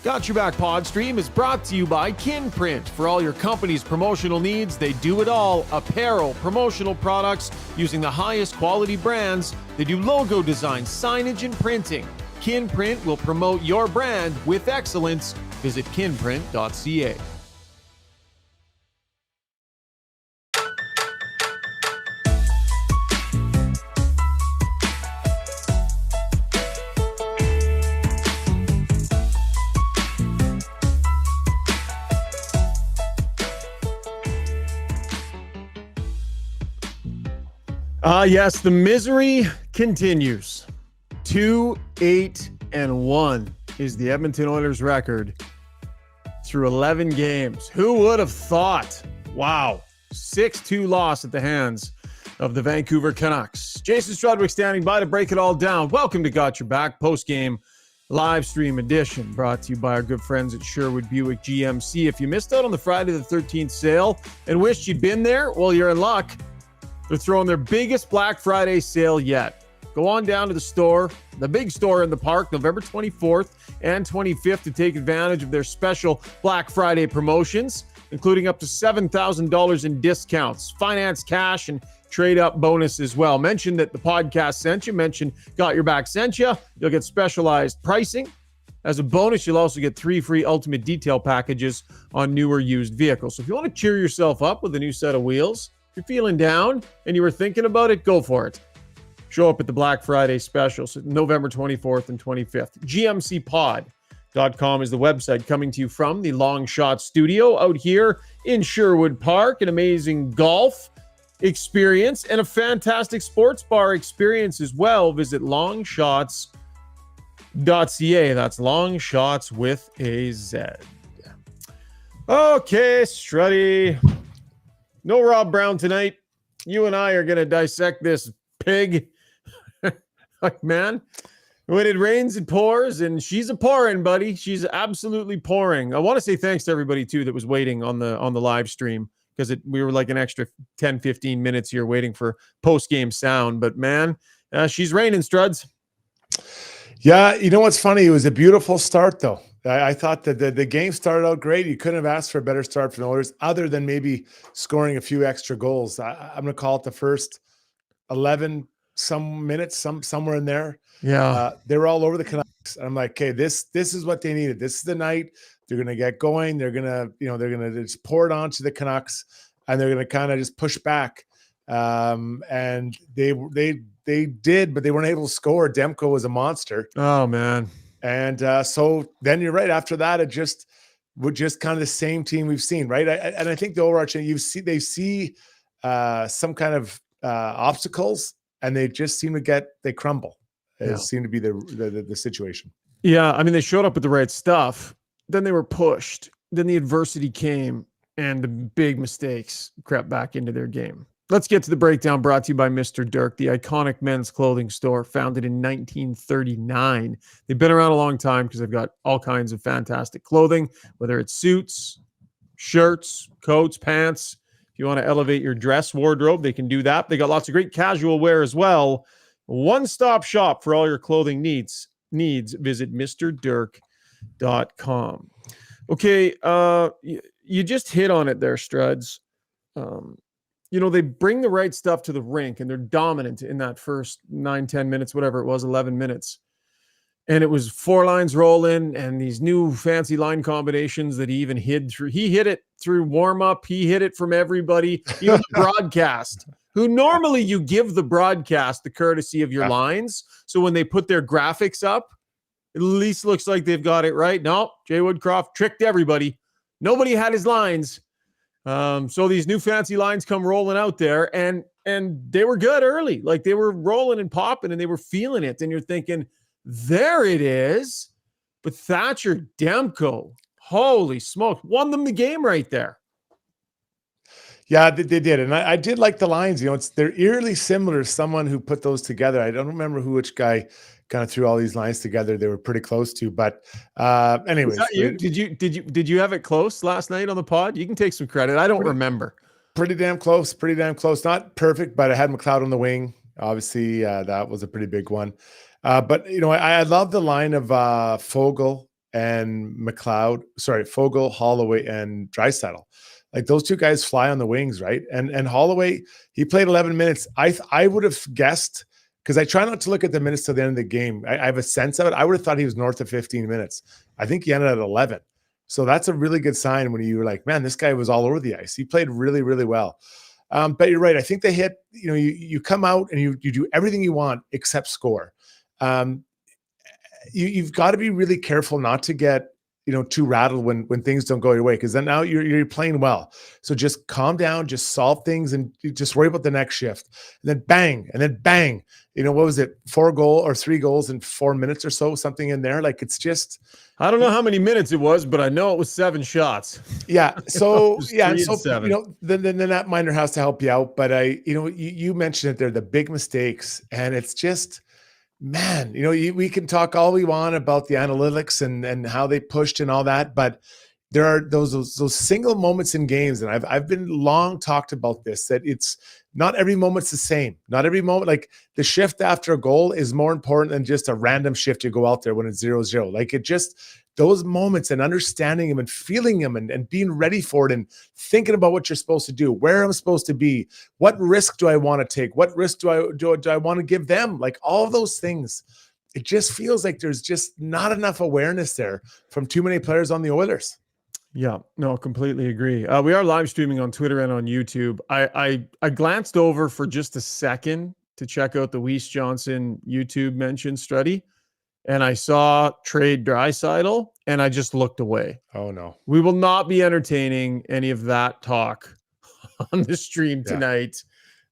Got Your Back Pod Stream is brought to you by Kinprint. For all your company's promotional needs, they do it all. Apparel, promotional products using the highest quality brands. They do logo design, signage, and printing. Kinprint will promote your brand with excellence. Visit kinprint.ca. Yes, the misery continues. 2-8-1 is the Edmonton Oilers record through 11 games. Who would have thought? Wow. 6-2 loss at the hands of the Vancouver Canucks. Jason Strudwick standing by to break it all down. Welcome to Got Your Back post-game live stream edition, brought to you by our good friends at Sherwood Buick GMC. If you missed out on the Friday the 13th sale and wished you'd been there, well, you're in luck. They're throwing their biggest Black Friday sale yet. Go on down to the store, the big store in the park, November 24th and 25th to take advantage of their special Black Friday promotions, including up to $7,000 in discounts, finance, cash, and trade-up bonus as well. Mention that the podcast sent you. Mention Got Your Back sent you. You'll get specialized pricing. As a bonus, you'll also get 3 free ultimate detail packages on newer used vehicles. So if you want to cheer yourself up with a new set of wheels, if you're feeling down and you were thinking about it, go for it. Show up at the Black Friday specials, November 24th and 25th. GMCpod.com is the website, coming to you from the Long Shot Studio out here in Sherwood Park. An amazing golf experience and a fantastic sports bar experience as well. Visit longshots.ca. That's long shots with a Z. Okay, Struddy. No Rob Brown tonight. You and I are going to dissect this pig. Like, man, when it rains, it pours, and she's a pouring, buddy. She's absolutely pouring. I want to say thanks to everybody, too, that was waiting on the live stream, because we were like an extra 10, 15 minutes here waiting for post-game sound. But, man, she's raining, Struds. Yeah, you know what's funny? It was a beautiful start, though. I thought that the game started out great. You couldn't have asked for a better start for the Oilers, other than maybe scoring a few extra goals. I'm going to call it the first 11 some minutes, somewhere in there. Yeah, they were all over the Canucks. I'm like, okay, this is what they needed. This is the night they're going to get going. They're going to just pour it onto the Canucks, and they're going to kind of just push back. And they did, but they weren't able to score. Demko was a monster. Oh man. And so then you're right. After that, it just kind of the same team we've seen, right? And I think the overarching, they see some kind of obstacles, and they just seem to they crumble. It seemed to be the situation. Yeah, I mean, they showed up with the right stuff. Then they were pushed. Then the adversity came, and the big mistakes crept back into their game. Let's get to the breakdown, brought to you by Mr. Dirk, the iconic men's clothing store founded in 1939. They've been around a long time because they've got all kinds of fantastic clothing, whether it's suits, shirts, coats, pants. If you want to elevate your dress wardrobe, they can do that. They got lots of great casual wear as well. One-stop shop for all your clothing needs. Visit MrDirk.com. Okay, you just hit on it there, Struds. They bring the right stuff to the rink, and they're dominant in that first 9, 10 minutes, whatever it was, 11 minutes. And it was 4 lines rolling and these new fancy line combinations that he even hid through. He hit it through warm-up. He hit it from everybody, even the broadcast, who normally you give the broadcast the courtesy of your lines. So when they put their graphics up, it at least looks like they've got it right. No, Jay Woodcroft tricked everybody. Nobody had his lines. So these new fancy lines come rolling out there, and they were good early. Like, they were rolling and popping, and they were feeling it. And you're thinking, there it is. But Thatcher Demko, holy smoke, won them the game right there. Yeah, they did. And I did like the lines. They're eerily similar to someone who put those together. I don't remember which guy kind of threw all these lines together. They were pretty close to, but anyways. Did you have it close last night on the pod? You can take some credit. I don't remember. Pretty damn close. Not perfect, but I had McLeod on the wing. Obviously, that was a pretty big one. But I love the line of Fogle and Fogle, Holloway, and Draisaitl. Like those two guys fly on the wings, right? And Holloway, he played 11 minutes. I would have guessed, because I try not to look at the minutes till the end of the game. I have a sense of it. I would have thought he was north of 15 minutes. I think he ended at 11. So that's a really good sign when you were like, man, this guy was all over the ice. He played really, really well. But you're right. I think they hit, you come out and you do everything you want except score. You've got to be really careful not to get, too rattled when things don't go your way, because then now you're playing well. So just calm down, just solve things, and just worry about the next shift. And then bang. What was it? 3 goals in 4 minutes or so, something in there. Like, it's just, I don't know how many minutes it was, but I know it was 7 shots. Yeah. So and 7. Then that minor has to help you out. But you mentioned it there, the big mistakes, and it's just, man, we can talk all we want about the analytics and how they pushed and all that, but there are those single moments in games, and I've been long talked about this, that it's not every moment's the same. Not every moment, like the shift after a goal is more important than just a random shift you go out there when it's 0-0. Like, it just, those moments and understanding them and feeling them and being ready for it and thinking about what you're supposed to do, where I'm supposed to be, what risk do I want to take, what risk do I want to give them, like all of those things. It just feels like there's just not enough awareness there from too many players on the Oilers. Yeah, no, completely agree. We are live streaming on Twitter and on YouTube. I glanced over for just a second to check out the Weiss Johnson YouTube mention, Struddy, and I saw trade Draisaitl, and I just looked away. Oh, no. We will not be entertaining any of that talk on the stream tonight.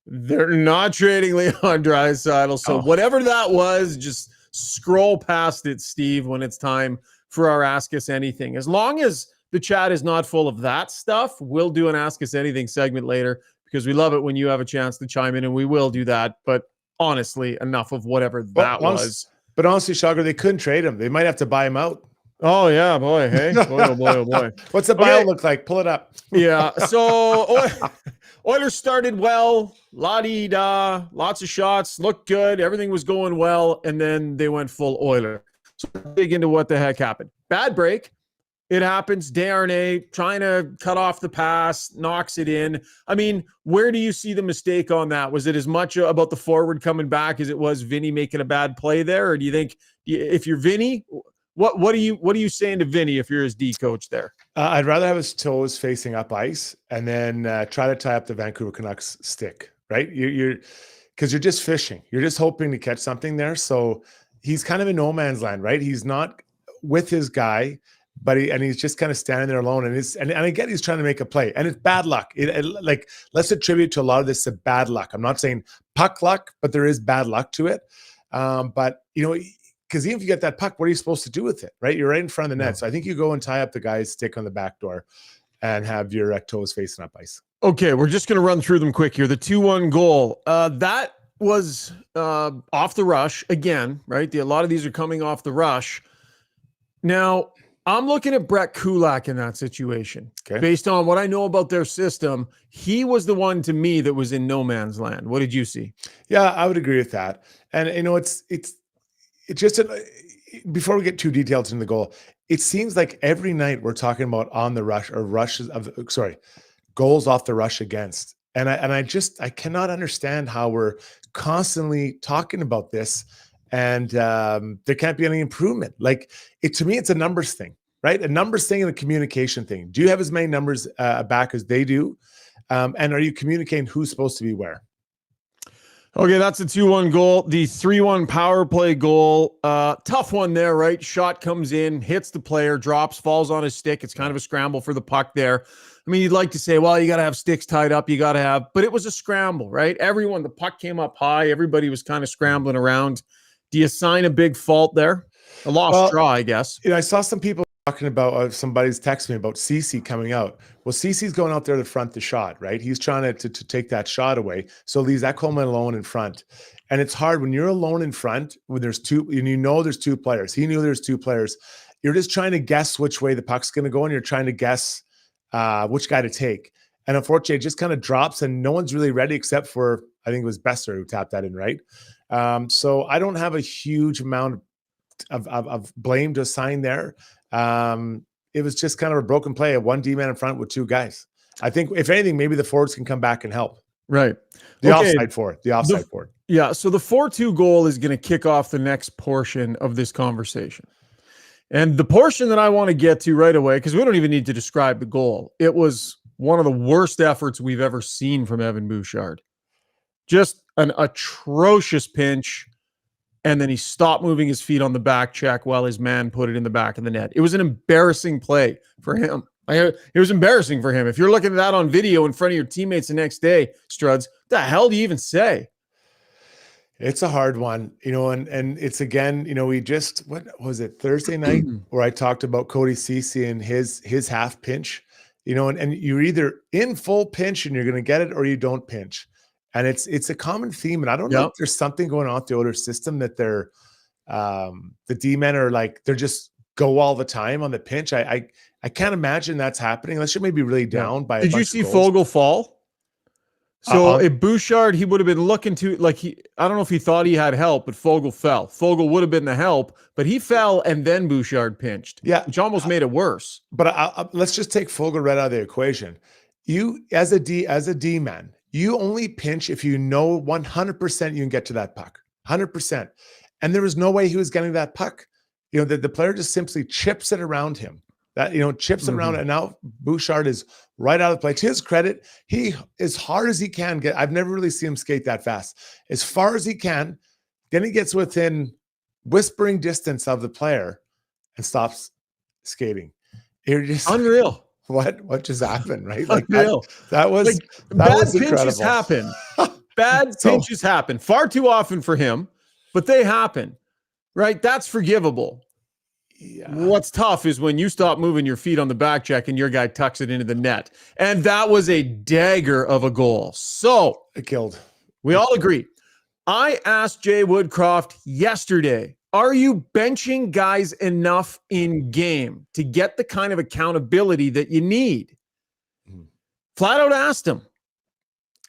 They're not trading Leon Draisaitl, so whatever that was, just scroll past it, Steve, when it's time for our Ask Us Anything. As long as the chat is not full of that stuff, we'll do an Ask Us Anything segment later, because we love it when you have a chance to chime in, and we will do that. But honestly, enough of whatever that was. But honestly, Shogger, they couldn't trade him. They might have to buy him out. Oh, yeah, boy. Hey, boy, oh, boy, oh, boy. What's the buyout look like? Pull it up. Yeah, so Oilers started well, la-dee-da, lots of shots, looked good, everything was going well, and then they went full Oiler. So dig into what the heck happened. Bad break. It happens. Desharnais trying to cut off the pass, knocks it in. I mean, where do you see the mistake on that? Was it as much about the forward coming back as it was Vinny making a bad play there? Or do you think, if you're Vinny, what are you saying to Vinny if you're his D coach there? I'd rather have his toes facing up ice and then try to tie up the Vancouver Canucks stick, right? Because you're just fishing. You're just hoping to catch something there. So he's kind of in no man's land, right? He's not with his guy, but he's just kind of standing there alone, and again, he's trying to make a play, and it's bad luck. Like, let's attribute to a lot of this to bad luck. I'm not saying puck luck, but there is bad luck to it. But because even if you get that puck, what are you supposed to do with it, right? You're right in front of the net, so I think you go and tie up the guy's stick on the back door, and have your toes facing up ice. Okay, we're just going to run through them quick here. The 2-1 goal that was off the rush again, right? A lot of these are coming off the rush. Now, I'm looking at Brett Kulak in that situation. Okay. Based on what I know about their system, he was the one to me that was in no man's land. What did you see? Yeah, I would agree with that. And it's just before we get too detailed into the goal, it seems like every night we're talking about on the rush or goals off the rush against. And I cannot understand how we're constantly talking about this. And there can't be any improvement. Like, to me, it's a numbers thing, right? A numbers thing and a communication thing. Do you have as many numbers back as they do? And are you communicating who's supposed to be where? Okay, that's a 2-1 goal. The 3-1 power play goal. Tough one there, right? Shot comes in, hits the player, drops, falls on his stick. It's kind of a scramble for the puck there. I mean, you'd like to say, well, you got to have sticks tied up. But it was a scramble, right? The puck came up high. Everybody was kind of scrambling around. Do you assign a big fault there? A lost draw, I guess. I saw some people talking about, somebody's texting me about Ceci coming out. Well, Ceci's going out there to front the shot, right? He's trying to take that shot away. So leaves that Coleman alone in front. And it's hard when you're alone in front, when there's two, and there's two players. He knew there's two players. You're just trying to guess which way the puck's going to go, and you're trying to guess which guy to take. And unfortunately, it just kind of drops, and no one's really ready except for, I think it was Besser who tapped that in, right? So I don't have a huge amount of blame to assign there. It was just kind of a broken play of one D-man in front with two guys. I think if anything, maybe the forwards can come back and help. Right. The offside forward. Yeah. So the 4-2 goal is going to kick off the next portion of this conversation. And the portion that I want to get to right away, because we don't even need to describe the goal. It was one of the worst efforts we've ever seen from Evan Bouchard. Just an atrocious pinch. And then he stopped moving his feet on the back check while his man put it in the back of the net. It was an embarrassing play for him. It was embarrassing for him. If you're looking at that on video in front of your teammates the next day, Struds, what the hell do you even say? It's a hard one, and it's again, we just, what was it, Thursday night where I talked about Cody Ceci and his half pinch, and you're either in full pinch and you're going to get it or you don't pinch. And it's a common theme. And I don't know if there's something going on with the Oilers system that they're, the D-men are like, they're just go all the time on the pinch. I can't imagine that's happening unless you're maybe really down by a bunch of goals. Did you see Fogle fall? So if Bouchard, he would have been looking to, I don't know if he thought he had help, but Fogle fell. Fogle would have been the help, but he fell and then Bouchard pinched. Yeah. Which almost made it worse. But let's just take Fogle right out of the equation. You, as a D-man, you only pinch if you know 100% you can get to that puck. 100%. And there was no way he was getting that puck. The player just simply chips it around him. Chips it around, and now Bouchard is right out of play. To his credit, he, as hard as he can get, I've never really seen him skate that fast. As far as he can, then he gets within whispering distance of the player and stops skating. You're just unreal. What just happened, right? Unreal. That was bad incredible. Pinches happen. Bad pinches happen far too often for him, but they happen, right? That's forgivable. Yeah. What's tough is when you stop moving your feet on the back check and your guy tucks it into the net. And that was a dagger of a goal. So it killed. We all agree. I asked Jay Woodcroft yesterday, are you benching guys enough in game to get the kind of accountability that you need? Flat out asked him.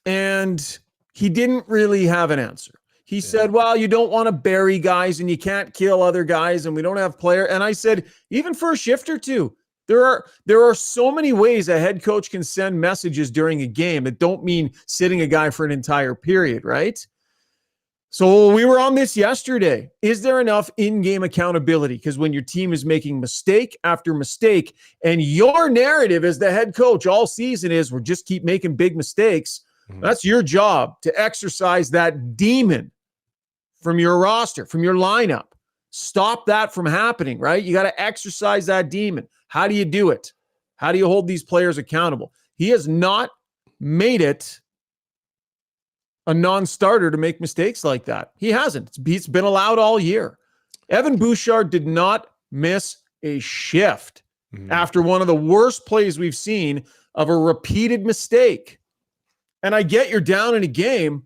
And he didn't really have an answer. He said, well, you don't want to bury guys and you can't kill other guys and we don't have player. And I said, even for a shift or two, there are so many ways a head coach can send messages during a game that don't mean sitting a guy for an entire period, right? So we were on this yesterday. Is there enough in-game accountability? Because when your team is making mistake after mistake and your narrative as the head coach all season is we're just keep making big mistakes, that's your job to exercise that demon from your roster, from your lineup. Stop that from happening, right? You got to exercise that demon. How do you do it? How do you hold these players accountable? He has not made it a non-starter to make mistakes like that. He hasn't. It's been allowed all year. Evan Bouchard did not miss a shift after one of the worst plays we've seen of a repeated mistake. And I get you're down in a game,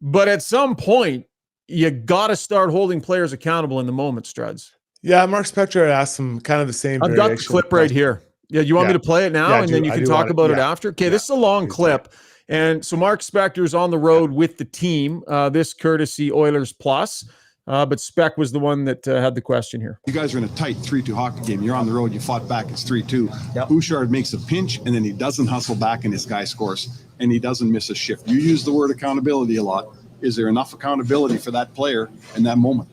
but at some point, you got to start holding players accountable in the moment, Struds. Yeah, Mark Spector asked him kind of the same. I've got the clip right here. Yeah, you want me to play it now, and then you can talk about it after? Okay, this is a long clip. And so Mark Spector is on the road with the team, this courtesy Oilers Plus. But Spec was the one that had the question here. You guys are in a tight 3-2 hockey game. You're on the road. You fought back. It's 3-2. Yep. Bouchard makes a pinch, and then he doesn't hustle back, and his guy scores, and he doesn't miss a shift. You use the word accountability a lot. Is there enough accountability for that player in that moment?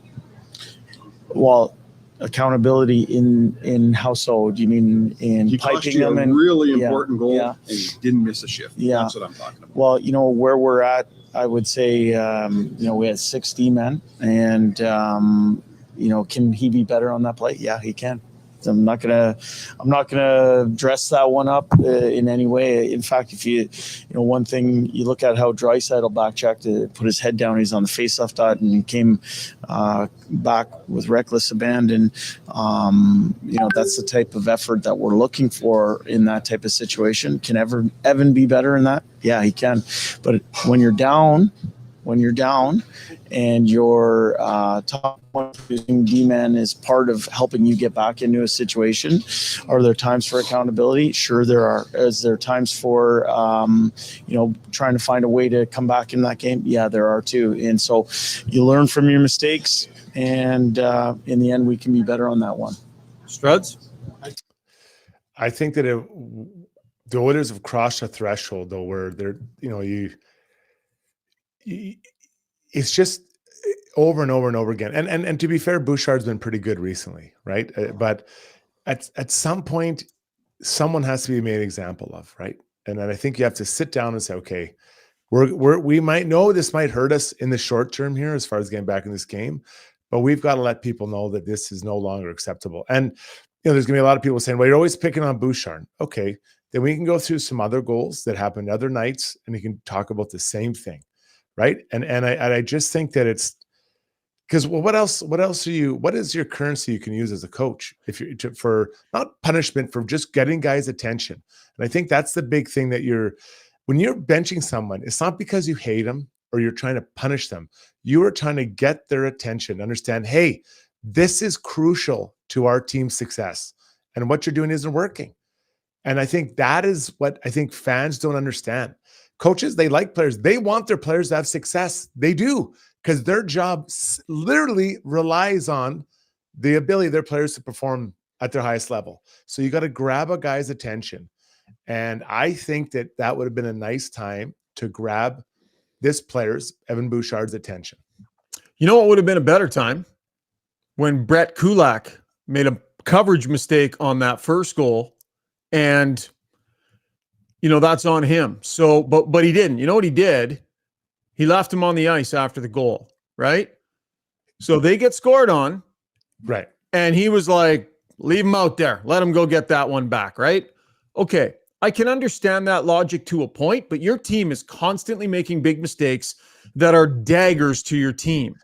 Well, accountability in how so? Do you mean in he piping them? And really important goal, and he didn't miss a shift. Yeah. That's what I'm talking about. Well, where we're at, I would say, we had 6 D-men, and can he be better on that play? Yeah, he can. I'm not gonna dress that one up in any way. In fact, if one thing you look at how Draisaitl back-checked to put his head down, he's on the face-off dot, and he came back with reckless abandon. That's the type of effort that we're looking for in that type of situation. Can Evan be better in that? Yeah, he can. But when you're down and your top one using D-man is part of helping you get back into a situation, are there times for accountability? Sure there are. Is there times for, trying to find a way to come back in that game? Yeah, there are too. And so you learn from your mistakes And in the end, we can be better on that one. Struds? I think that the Oilers have crossed a threshold though, where they're, it's just over and over and over again. And to be fair, Bouchard's been pretty good recently, right? But at some point, someone has to be made an example of, right? And then I think you have to sit down and say, okay, we might know this might hurt us in the short term here as far as getting back in this game, but we've got to let people know that this is no longer acceptable. And there's gonna be a lot of people saying, well, you're always picking on Bouchard. Okay, then we can go through some other goals that happened other nights, and you can talk about the same thing, right? And I just think that it's because, well, what else what is your currency you can use as a coach for not punishment, for just getting guys' attention? And I think that's the big thing that when you're benching someone, it's not because you hate them or you're trying to punish them. You are trying to get their attention, understand, hey, this is crucial to our team's success, and what you're doing isn't working. And I think that is what I think fans don't understand. Coaches, they like players. They want their players to have success. They do, because their job literally relies on the ability of their players to perform at their highest level. So you got to grab a guy's attention. And I think that would have been a nice time to grab this player's, Evan Bouchard's, attention. You know what would have been a better time? When Brett Kulak made a coverage mistake on that first goal, and that's on him. So, but he didn't. You know what he did? He left him on the ice after the goal, right? So they get scored on, right? And he was like, "Leave him out there. Let him go get that one back," right? Okay, I can understand that logic to a point, but your team is constantly making big mistakes that are daggers to your team.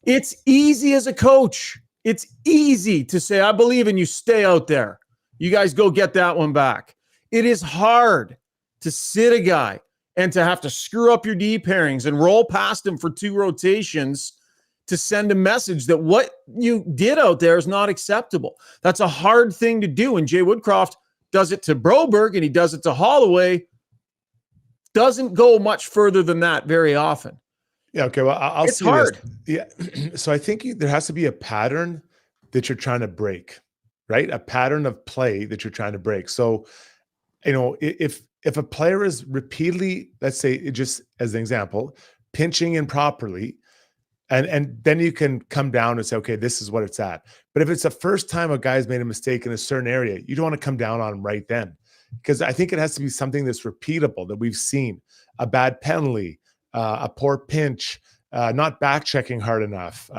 It's easy as a coach. It's easy to say, I believe in you, stay out there. You guys go get that one back. It is hard to sit a guy and to have to screw up your D pairings and roll past him for 2 rotations to send a message that what you did out there is not acceptable. That's a hard thing to do. And Jay Woodcroft does it to Broberg and he does it to Holloway. Doesn't go much further than that very often. Yeah. Okay. Well, I'll it's see hard. This. Yeah. So I think there has to be a pattern that you're trying to break, right? A pattern of play that you're trying to break. So, if a player is repeatedly, let's say, just as an example, pinching improperly, and then you can come down and say, okay, this is what it's at. But if it's the first time a guy's made a mistake in a certain area, you don't want to come down on him right then, because I think it has to be something that's repeatable, that we've seen. A bad penalty, a poor pinch, not back checking hard enough,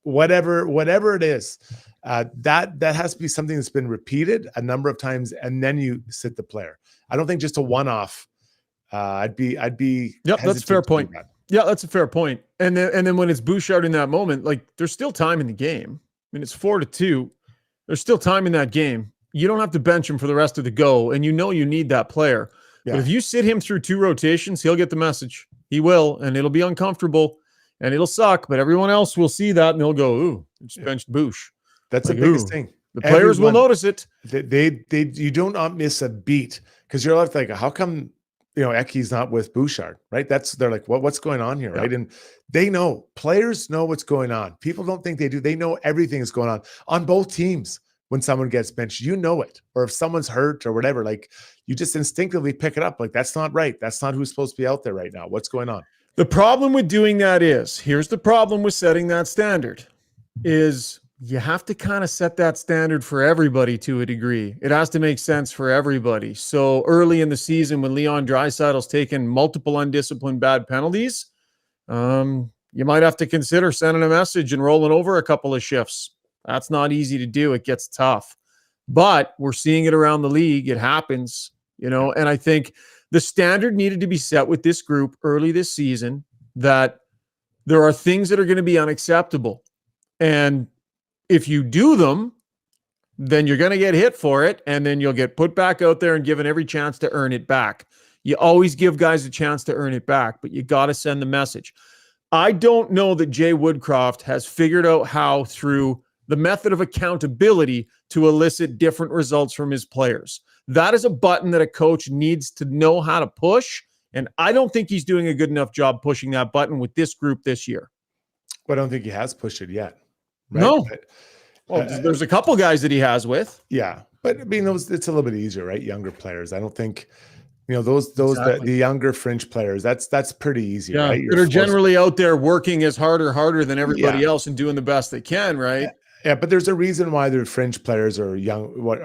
whatever it is, that has to be something that's been repeated a number of times, and then you sit the player. I don't think just a one-off. I'd be. Yep, that's a fair point. Yeah, that's a fair point. And then when it's Bouchard in that moment, like, there's still time in the game. I mean, it's 4-2. There's still time in that game. You don't have to bench him for the rest of the go, and you need that player. Yeah. But if you sit him through 2 rotations, he'll get the message. He will, and it'll be uncomfortable, and it'll suck, but everyone else will see that, and they'll go, ooh, it's benched Bouch. That's the biggest thing. The players will notice it. You do not miss a beat, because you're left like, how come, Eki's not with Bouchard, right? They're like, what's going on here, right? And players know what's going on. People don't think they do. They know everything is going on both teams. When someone gets benched, it. Or if someone's hurt or whatever, like, you just instinctively pick it up. Like, that's not right. That's not who's supposed to be out there right now. What's going on? The problem with doing that here's the problem with setting that standard, is you have to kind of set that standard for everybody to a degree. It has to make sense for everybody. So early in the season, when Leon Draisaitl's taken multiple undisciplined bad penalties, you might have to consider sending a message and rolling over a couple of shifts. That's not easy to do. It gets tough. But we're seeing it around the league. It happens, and I think the standard needed to be set with this group early this season, that there are things that are going to be unacceptable. And if you do them, then you're going to get hit for it, and then you'll get put back out there and given every chance to earn it back. You always give guys a chance to earn it back, but you got to send the message. I don't know that Jay Woodcroft has figured out how, through the method of accountability, to elicit different results from his players. That is a button that a coach needs to know how to push, and I don't think he's doing a good enough job pushing that button with this group this year. But I don't think he has pushed it yet. Right? No. But, Well, there's a couple guys that he has with. yeah, but I mean, it's a little bit easier, right? Younger players. I don't think, those Exactly. the younger fringe players. That's pretty easy, Yeah, right? that are generally out there working as harder than everybody Yeah. else and doing the best they can, right? Yeah, but there's a reason why they're fringe players or young. When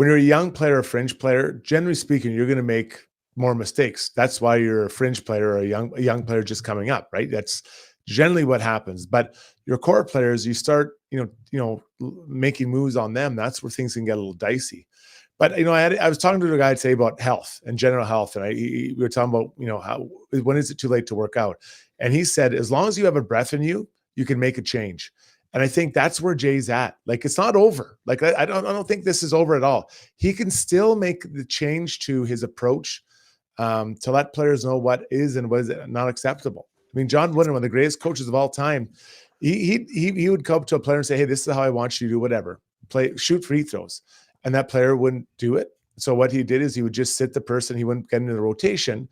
you're a young player or fringe player, generally speaking, you're going to make more mistakes. That's why you're a fringe player or a young player just coming up, right? That's generally what happens. But your core players, you start, making moves on them. That's where things can get a little dicey. But I was talking to a guy today about health and general health, and we were talking about when is it too late to work out? And he said, as long as you have a breath in you, you can make a change. And I think that's where Jay's at. Like, it's not over. Like, I don't think this is over at all. He can still make the change to his approach to let players know what is and what is not acceptable. I mean, John Wooden, one of the greatest coaches of all time, he would come up to a player and say, "Hey, this is how I want you to do whatever. Shoot free throws," and that player wouldn't do it. So what he did is he would just sit the person. He wouldn't get into the rotation,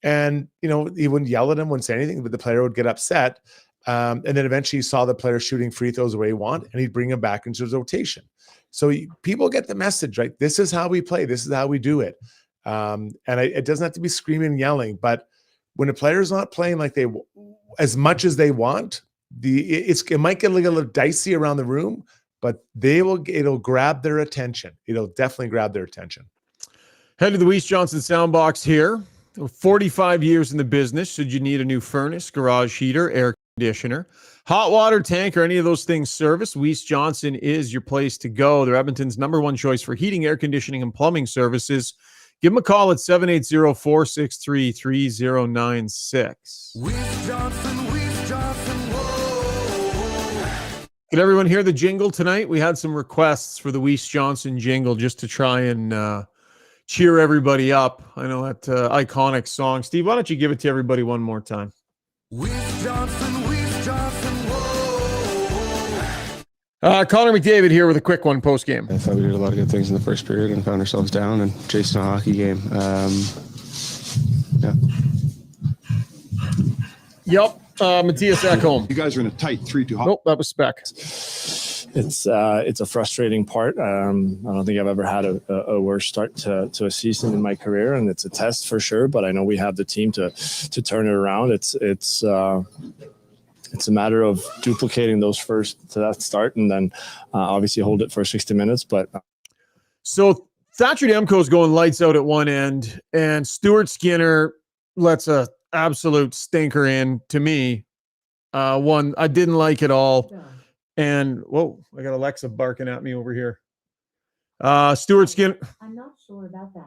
and he wouldn't yell at him, wouldn't say anything, but the player would get upset. And then eventually he saw the player shooting free throws the way he wanted, and he'd bring him back into his rotation. So people get the message, right? This is how we play. This is how we do it. It doesn't have to be screaming and yelling, but when a player's not playing like as much as they want, it might get a little dicey around the room, but it'll grab their attention. It'll definitely grab their attention. Head to the Weiss Johnson Soundbox here. 45 years in the business. Should you need a new furnace, garage heater, air conditioner, hot water tank, or any of those things serviced, Weiss Johnson is your place to go. They're Edmonton's #1 choice for heating, air conditioning, and plumbing services. Give them a call at 780-463-3096. Weiss Johnson, whoa. Did everyone hear the jingle tonight? We had some requests for the Weiss Johnson jingle just to try and cheer everybody up. I know that iconic song. Steve, why don't you give it to everybody one more time? Weiss Johnson, whoa. Connor McDavid here with a quick one post-game. I thought we did a lot of good things in the first period and found ourselves down and chasing a hockey game. Yeah. Yep. Matthias Ekholm. You guys are in a tight 3-2 hockey. Nope, that was Spec. It's a frustrating part. I don't think I've ever had a worse start to a season in my career, and it's a test for sure. But I know we have the team to turn it around. It's a matter of duplicating those first to that start, and then obviously hold it for 60 minutes. But So Thatcher Demko's going lights out at one end, and Stuart Skinner lets a absolute stinker in to me. One I didn't like at all. And whoa, I got Alexa barking at me over here. Stuart Skinner. I'm not sure about that.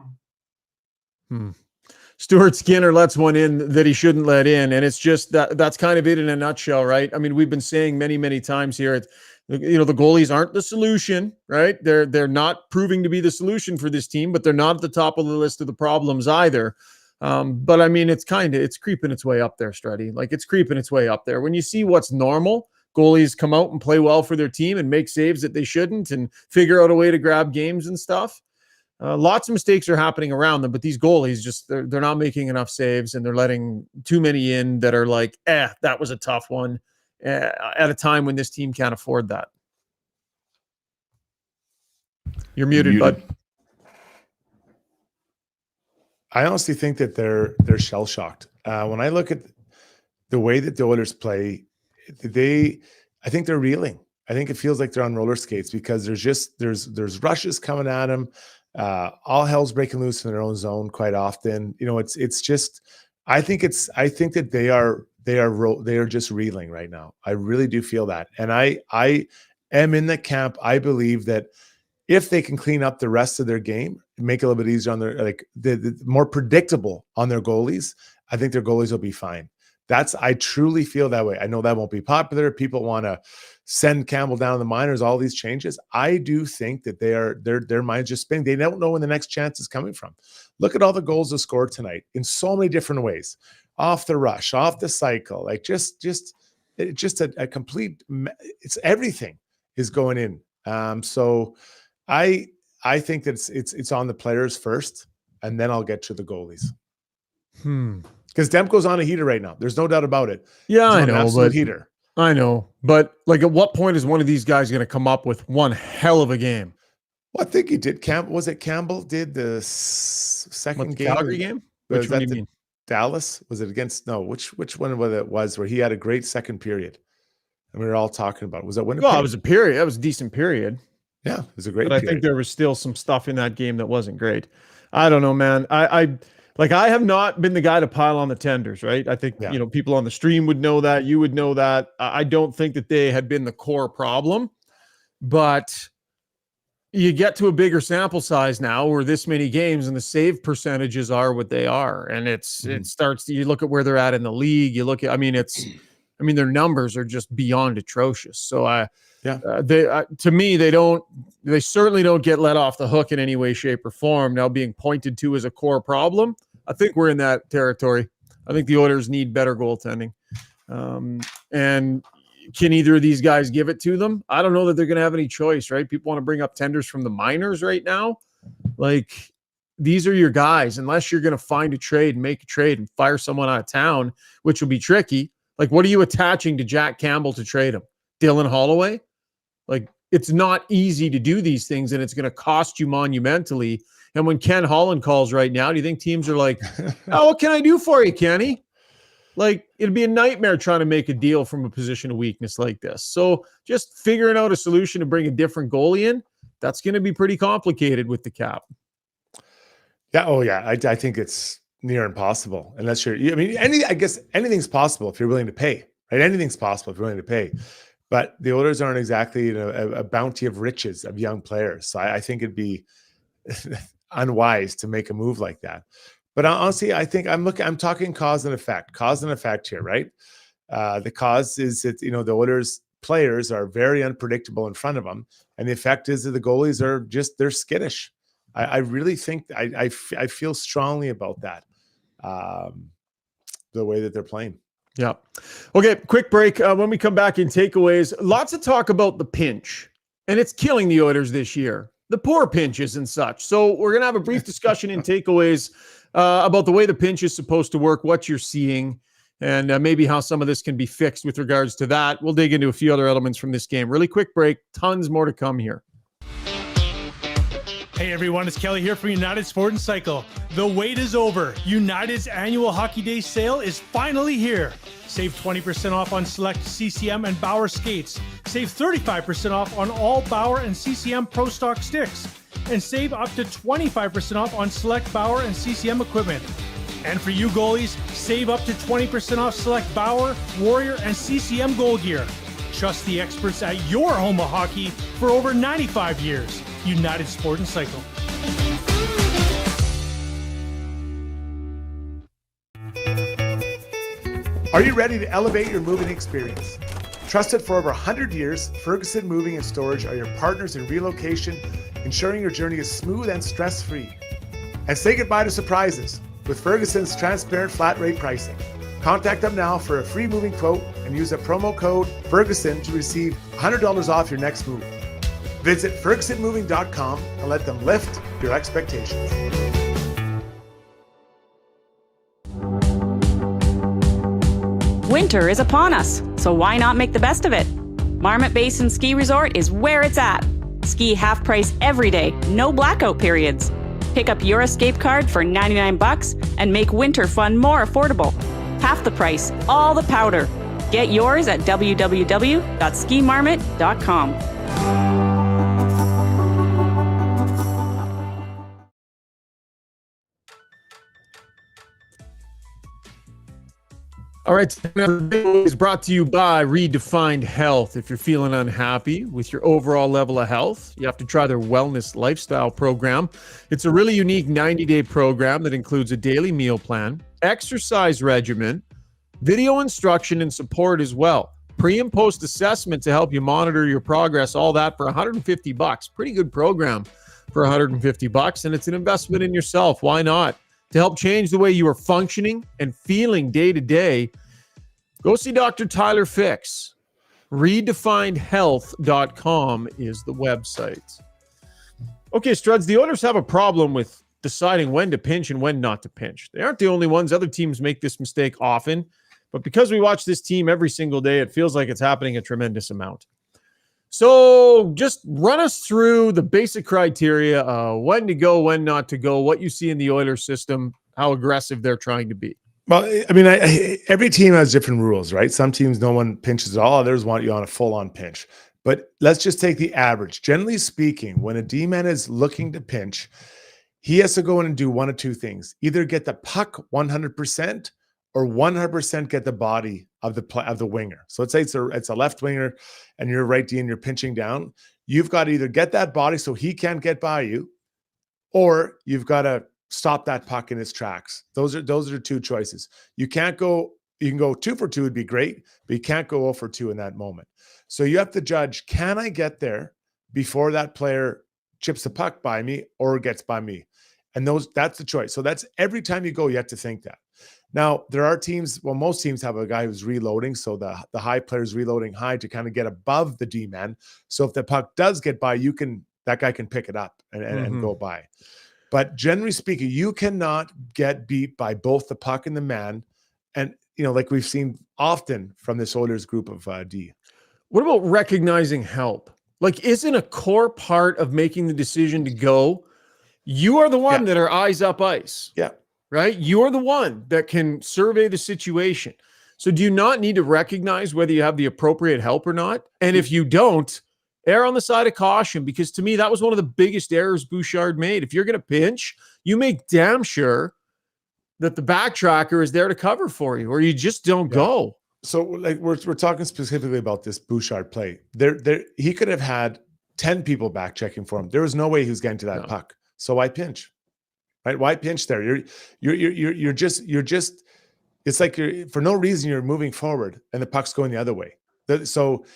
Stuart Skinner lets one in that he shouldn't let in, and it's just that's kind of it in a nutshell, right? I mean, we've been saying many times here, the goalies aren't the solution, right? They're not proving to be the solution for this team, but they're not at the top of the list of the problems either. But I mean, it's creeping its way up there, Struddy. Like, it's creeping its way up there. When you see what's normal, goalies come out and play well for their team and make saves that they shouldn't and figure out a way to grab games and stuff. Lots of mistakes are happening around them, but these goalies they're not making enough saves, and they're letting too many in that are like, that was a tough one at a time when this team can't afford that. You're muted, bud. I honestly think that they're shell shocked. When I look at the way that the Oilers play, I think they're reeling. I think it feels like they're on roller skates because there's rushes coming at them. All hell's breaking loose in their own zone quite often. It's just, I think that they are just reeling right now. I really do feel that. And I am in the camp. I believe that if they can clean up the rest of their game, make it a little bit easier on the more predictable on their goalies, I think their goalies will be fine. I truly feel that way. I know that won't be popular. People want to send Campbell down to the minors, all these changes. I do think that their minds just spinning. They don't know when the next chance is coming from. Look at all the goals they scored tonight in so many different ways. Off the rush, off the cycle, like just a complete, it's everything is going in. So I think that it's on the players first, and then I'll get to the goalies. Because Demko's on a heater right now. There's no doubt about it. Yeah, He's I on an know, absolute but heater. I know. But like, at what point is one of these guys going to come up with one hell of a game? Well, I think he did. Was it Campbell did the second What, the game? Calgary game? Was Which one that do you mean? Dallas? Was it against? No, which one was where he had a great second period? And we were all talking about it. Was that Winnipeg? Well, it was a period. That was a decent period. Yeah, it was a great But I period. think there was still some stuff in that game that wasn't great. I don't know, man. I have not been the guy to pile on the Tenders, right? I think, Yeah. people on the stream would know that. You would know that. I don't think that they had been the core problem, but you get to a bigger sample size now where this many games and the save percentages are what they are. And it starts, you look at where they're at in the league. You look at, their numbers are just beyond atrocious. So to me, they certainly don't get let off the hook in any way, shape, or form. Now being pointed to as a core problem, I think we're in that territory. I think the Oilers need better goaltending. And can either of these guys give it to them? I don't know that they're going to have any choice, right? People want to bring up Tenders from the minors right now. Like, these are your guys, unless you're going to find a trade and make a trade and fire someone out of town, which will be tricky. Like, what are you attaching to Jack Campbell to trade him? Dylan Holloway? Like, it's not easy to do these things, and it's going to cost you monumentally. And when Ken Holland calls right now, do you think teams are like, oh, what can I do for you, Kenny? Like, it'd be a nightmare trying to make a deal from a position of weakness like this. So just figuring out a solution to bring a different goalie in, that's going to be pretty complicated with the cap. Yeah. Oh, yeah. I think it's near impossible unless I guess anything's possible if you're willing to pay, right? Anything's possible if you're willing to pay. But the Oilers aren't exactly a bounty of riches of young players. So I think it'd be unwise to make a move like that. But honestly, I think I'm talking cause and effect here, right? The cause is that, the Oilers players are very unpredictable in front of them. And the effect is that the goalies are they're skittish. I really think I feel strongly about that. The way that they're playing. Yeah. Okay. Quick break. When we come back in takeaways, lots of talk about the pinch, and it's killing the Oilers this year. The poor pinches and such. So we're going to have a brief discussion in takeaways about the way the pinch is supposed to work, what you're seeing, and maybe how some of this can be fixed with regards to that. We'll dig into a few other elements from this game. Really quick break. Tons more to come here. Hey everyone, it's Kelly here from United Sport and Cycle. The wait is over. United's annual Hockey Day sale is finally here. Save 20% off on select CCM and Bauer skates. Save 35% off on all Bauer and CCM Pro Stock sticks. And save up to 25% off on select Bauer and CCM equipment. And for you goalies, save up to 20% off select Bauer, Warrior, and CCM goal gear. Trust the experts at your home of hockey for over 95 years. United Sport and Cycle. Are you ready to elevate your moving experience? Trusted for over 100 years, Ferguson Moving and Storage are your partners in relocation, ensuring your journey is smooth and stress-free. And say goodbye to surprises with Ferguson's transparent flat rate pricing. Contact them now for a free moving quote and use a promo code Ferguson to receive $100 off your next move. Visit FergusonMoving.com and let them lift your expectations. Winter is upon us, so why not make the best of it? Marmot Basin Ski Resort is where it's at. Ski half price every day, no blackout periods. Pick up your escape card for $99 and make winter fun more affordable. Half the price, all the powder. Get yours at www.skimarmot.com. All right, is brought to you by Redefined Health. If you're feeling unhappy with your overall level of health, you have to try their wellness lifestyle program. It's a really unique 90-day program that includes a daily meal plan, exercise regimen, video instruction, and support as well. Pre and post assessment to help you monitor your progress, all that for $150. Pretty good program for $150, and it's an investment in yourself. Why not? To help change the way you are functioning and feeling day to day, go see Dr. Tyler Fix. Redefinedhealth.com is the website. Okay, Struds, the Oilers have a problem with deciding when to pinch and when not to pinch. They aren't the only ones. Other teams make this mistake often. But because we watch this team every single day, it feels like it's happening a tremendous amount. So just run us through the basic criteria, when to go, when not to go, what you see in the Oilers system, how aggressive they're trying to be. Well, I mean, every team has different rules, right? Some teams, no one pinches at all. Others want you on a full-on pinch. But let's just take the average. Generally speaking, when a D-man is looking to pinch, he has to go in and do one of two things. Either get the puck 100% or 100% get the body of the winger. So let's say it's a left winger and you're right D and you're pinching down. You've got to either get that body so he can't get by you, or you've got to stop that puck in its tracks. Those are two choices. You can go 2 for 2 would be great, but you can't go 0 for 2 in that moment. So you have to judge, can I get there before that player chips the puck by me or gets by me? And that's the choice. So that's every time you go, you have to think that. Now, there are teams, well, most teams have a guy who's reloading. So the high player's reloading high to kind of get above the D-man. So if the puck does get by, that guy can pick it up and go by. But generally speaking, you cannot get beat by both the puck and the man. And, like we've seen often from this Oilers group of D. What about recognizing help? Like, isn't a core part of making the decision to go, you are the one that are eyes up ice. Yeah. Right? You're the one that can survey the situation. So do you not need to recognize whether you have the appropriate help or not? And if you don't, err on the side of caution, because to me, that was one of the biggest errors Bouchard made. If you're going to pinch, you make damn sure that the backtracker is there to cover for you, or you just don't go. So like we're talking specifically about this Bouchard play. He could have had 10 people back checking for him. There was no way he was getting to that puck. So why pinch? Right? Why pinch there? You're just it's like for no reason you're moving forward and the puck's going the other way. So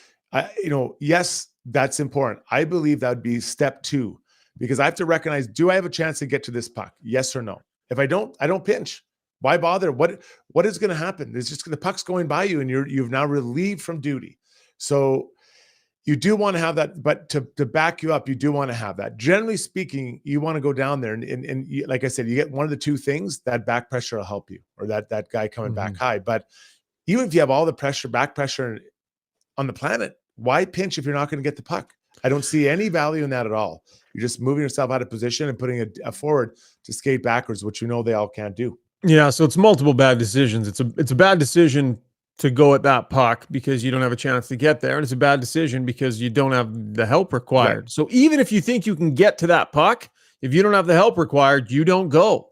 yes, that's important. I believe that would be step 2, because I have to recognize, do I have a chance to get to this puck? Yes or no? If I don't pinch. Why bother? What is going to happen? It's just the puck's going by you and you've now relieved from duty. So you do want to have that, but to back you up, you do want to have that. Generally speaking, you want to go down there and you, like I said, you get one of the two things, that back pressure will help you, or that guy coming back high. But even if you have all the pressure, back pressure on the planet, why pinch if you're not going to get the puck? I don't see any value in that at all. You're just moving yourself out of position and putting a forward to skate backwards, which they all can't do. Yeah, so it's multiple bad decisions. It's a bad decision to go at that puck because you don't have a chance to get there, and it's a bad decision because you don't have the help required. Right. So even if you think you can get to that puck, if you don't have the help required, you don't go.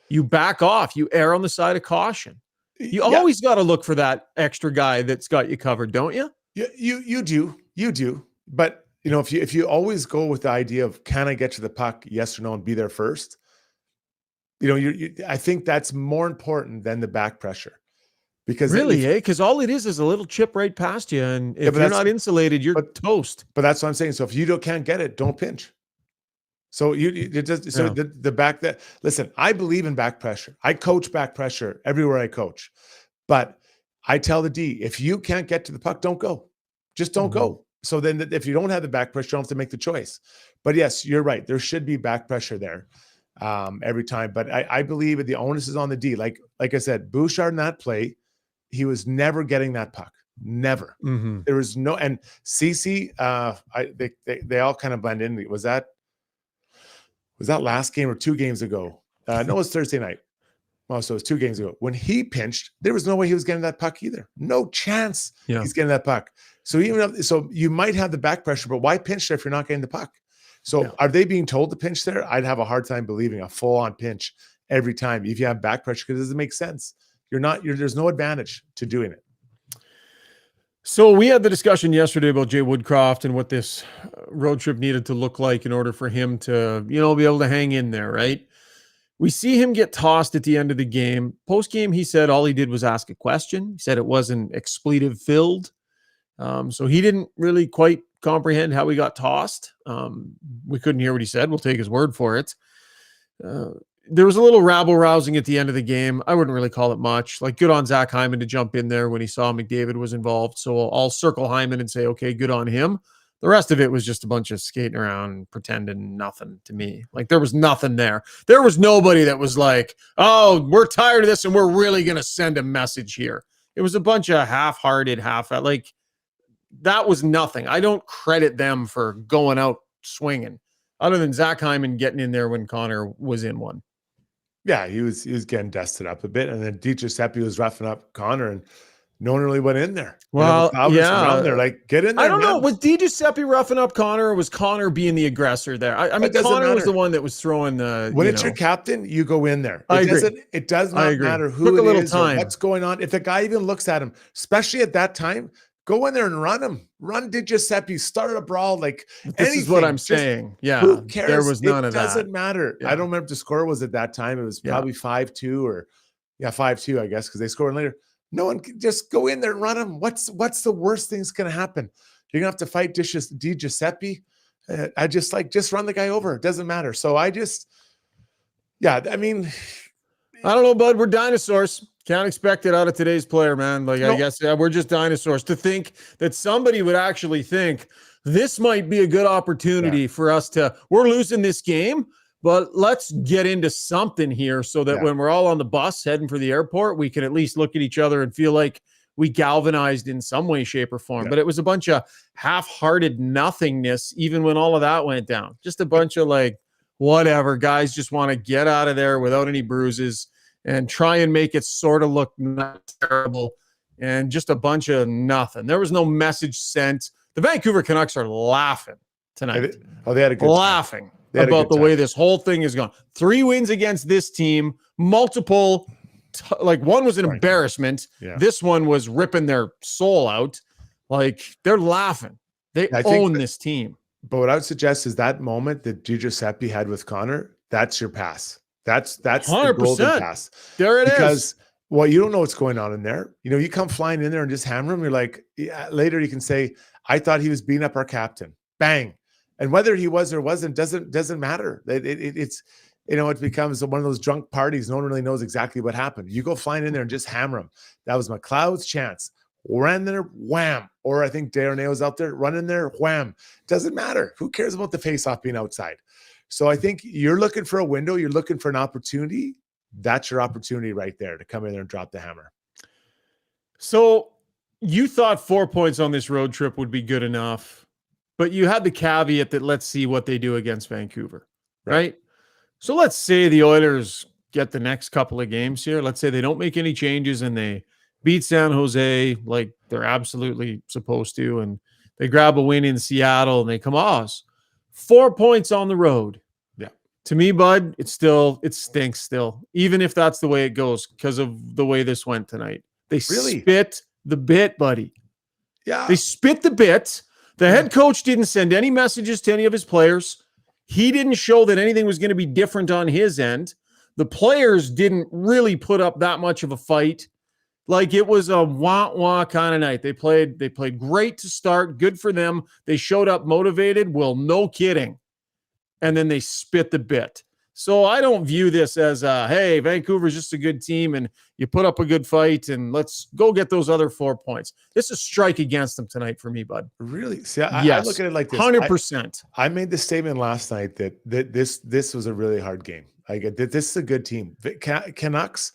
You back off. You err on the side of caution. You always got to look for that extra guy that's got you covered, don't you? You do. But if you always go with the idea of, can I get to the puck, yes or no, and be there first, I think that's more important than the back pressure. Because because all it is a little chip right past you, and if you're not insulated, you're toast. But that's what I'm saying. So if you can't get it, don't pinch. So the back that, listen, I believe in back pressure. I coach back pressure everywhere I coach, but I tell the D, if you can't get to the puck, don't go. Just don't go. So then if you don't have the back pressure, you don't have to make the choice. But yes, you're right. There should be back pressure there every time. But I believe that the onus is on the D. Like I said, Bouchard in that play, he was never getting that puck. Never. There was no, and CC, they all kind of blend in. Was that last game or 2 games ago? No, it was Thursday night. Oh, so it was 2 games ago. When he pinched, there was no way he was getting that puck either. No chance he's getting that puck. So you might have the back pressure, but why pinch there if you're not getting the puck? So are they being told to pinch there? I'd have a hard time believing a full-on pinch every time if you have back pressure, because it doesn't make sense. There's no advantage to doing it. So we had the discussion yesterday about Jay Woodcroft and what this road trip needed to look like in order for him to, be able to hang in there, right? We see him get tossed at the end of the game. Post-game, he said all he did was ask a question. He said it wasn't expletive-filled. So he didn't really quite comprehend how he got tossed. We couldn't hear what he said. We'll take his word for it. There was a little rabble-rousing at the end of the game. I wouldn't really call it much. Like, good on Zach Hyman to jump in there when he saw McDavid was involved. So I'll circle Hyman and say, okay, good on him. The rest of it was just a bunch of skating around, pretending nothing to me. Like there was nothing there. There was nobody that was like, oh, we're tired of this and we're really going to send a message here. It was a bunch of half-hearted, like that was nothing. I don't credit them for going out swinging other than Zach Hyman getting in there when Connor was in one. Yeah, he was getting dusted up a bit. And then DiGiuseppe was roughing up Connor and no one really went in there. Well, around there, like get in there. I don't know. man. Was DiGiuseppe roughing up Connor or was Connor being the aggressor there? I mean, Connor was the one that was throwing the. When it's your captain, you go in there. I agree. It does not matter who Took a it little is time. or what's going on. If the guy even looks at him, especially at that time, go in there and run him. Run DiGiuseppe, start a brawl. Like this is what I'm saying. Yeah, who cares? There was none of that. It doesn't matter. Yeah. I don't remember what the score was at that time. It was probably 5-2 or 5-2, I guess, because they scored later. No one can just go in there and run him. What's the worst thing that's going to happen? You're going to have to fight DiGiuseppe. Just run the guy over. It doesn't matter. So I mean, I don't know, bud. We're dinosaurs. Can't expect it out of today's player, man. Like, I guess we're just dinosaurs. To think that somebody would actually think this might be a good opportunity for us we're losing this game, but let's get into something here so that when we're all on the bus heading for the airport, we can at least look at each other and feel like we galvanized in some way, shape, or form. But it was a bunch of half-hearted nothingness, even when all of that went down. Just a bunch of like, whatever, guys just want to get out of there without any bruises and try and make it sort of look not terrible, and just a bunch of nothing. There was no message sent. The Vancouver Canucks are laughing tonight. They had a good laughing about the way this whole thing is going. 3 wins against this team, multiple, one was an embarrassment. Yeah. This one was ripping their soul out. Like, they're laughing. They own this team. But what I would suggest is that moment that DiGiuseppe had with Connor, that's your pass. That's 100%. The golden pass. There it is. Because, you don't know what's going on in there. You come flying in there and just hammer him. You're like, later you can say, I thought he was beating up our captain. Bang. And whether he was or wasn't doesn't matter. It's it becomes one of those drunk parties. No one really knows exactly what happened. You go flying in there and just hammer him. That was McLeod's chance. Ran there, wham. Or I think Darnay was out there, run in there, wham. Doesn't matter. Who cares about the face-off being outside? So I think you're looking for a window. You're looking for an opportunity. That's your opportunity right there to come in there and drop the hammer. So you thought 4 points on this road trip would be good enough, but you had the caveat that let's see what they do against Vancouver, right? So let's say the Oilers get the next couple of games here. Let's say they don't make any changes and they beat San Jose like they're absolutely supposed to, and they grab a win in Seattle and they come off 4 points on the road. Yeah. To me, bud, it stinks still, even if that's the way it goes because of the way this went tonight. They spit the bit, buddy. Yeah. They spit the bit. The head coach didn't send any messages to any of his players. He didn't show that anything was going to be different on his end. The players didn't really put up that much of a fight. Like, it was a wah-wah kind of night. They played great to start. Good for them. They showed up motivated. Well, no kidding. And then they spit the bit. So I don't view this as, hey, Vancouver's just a good team and you put up a good fight and let's go get those other 4 points. This is a strike against them tonight for me, bud. Really? See, I look at it like this. 100%. I made the statement last night that this was a really hard game. This is a good team. Canucks,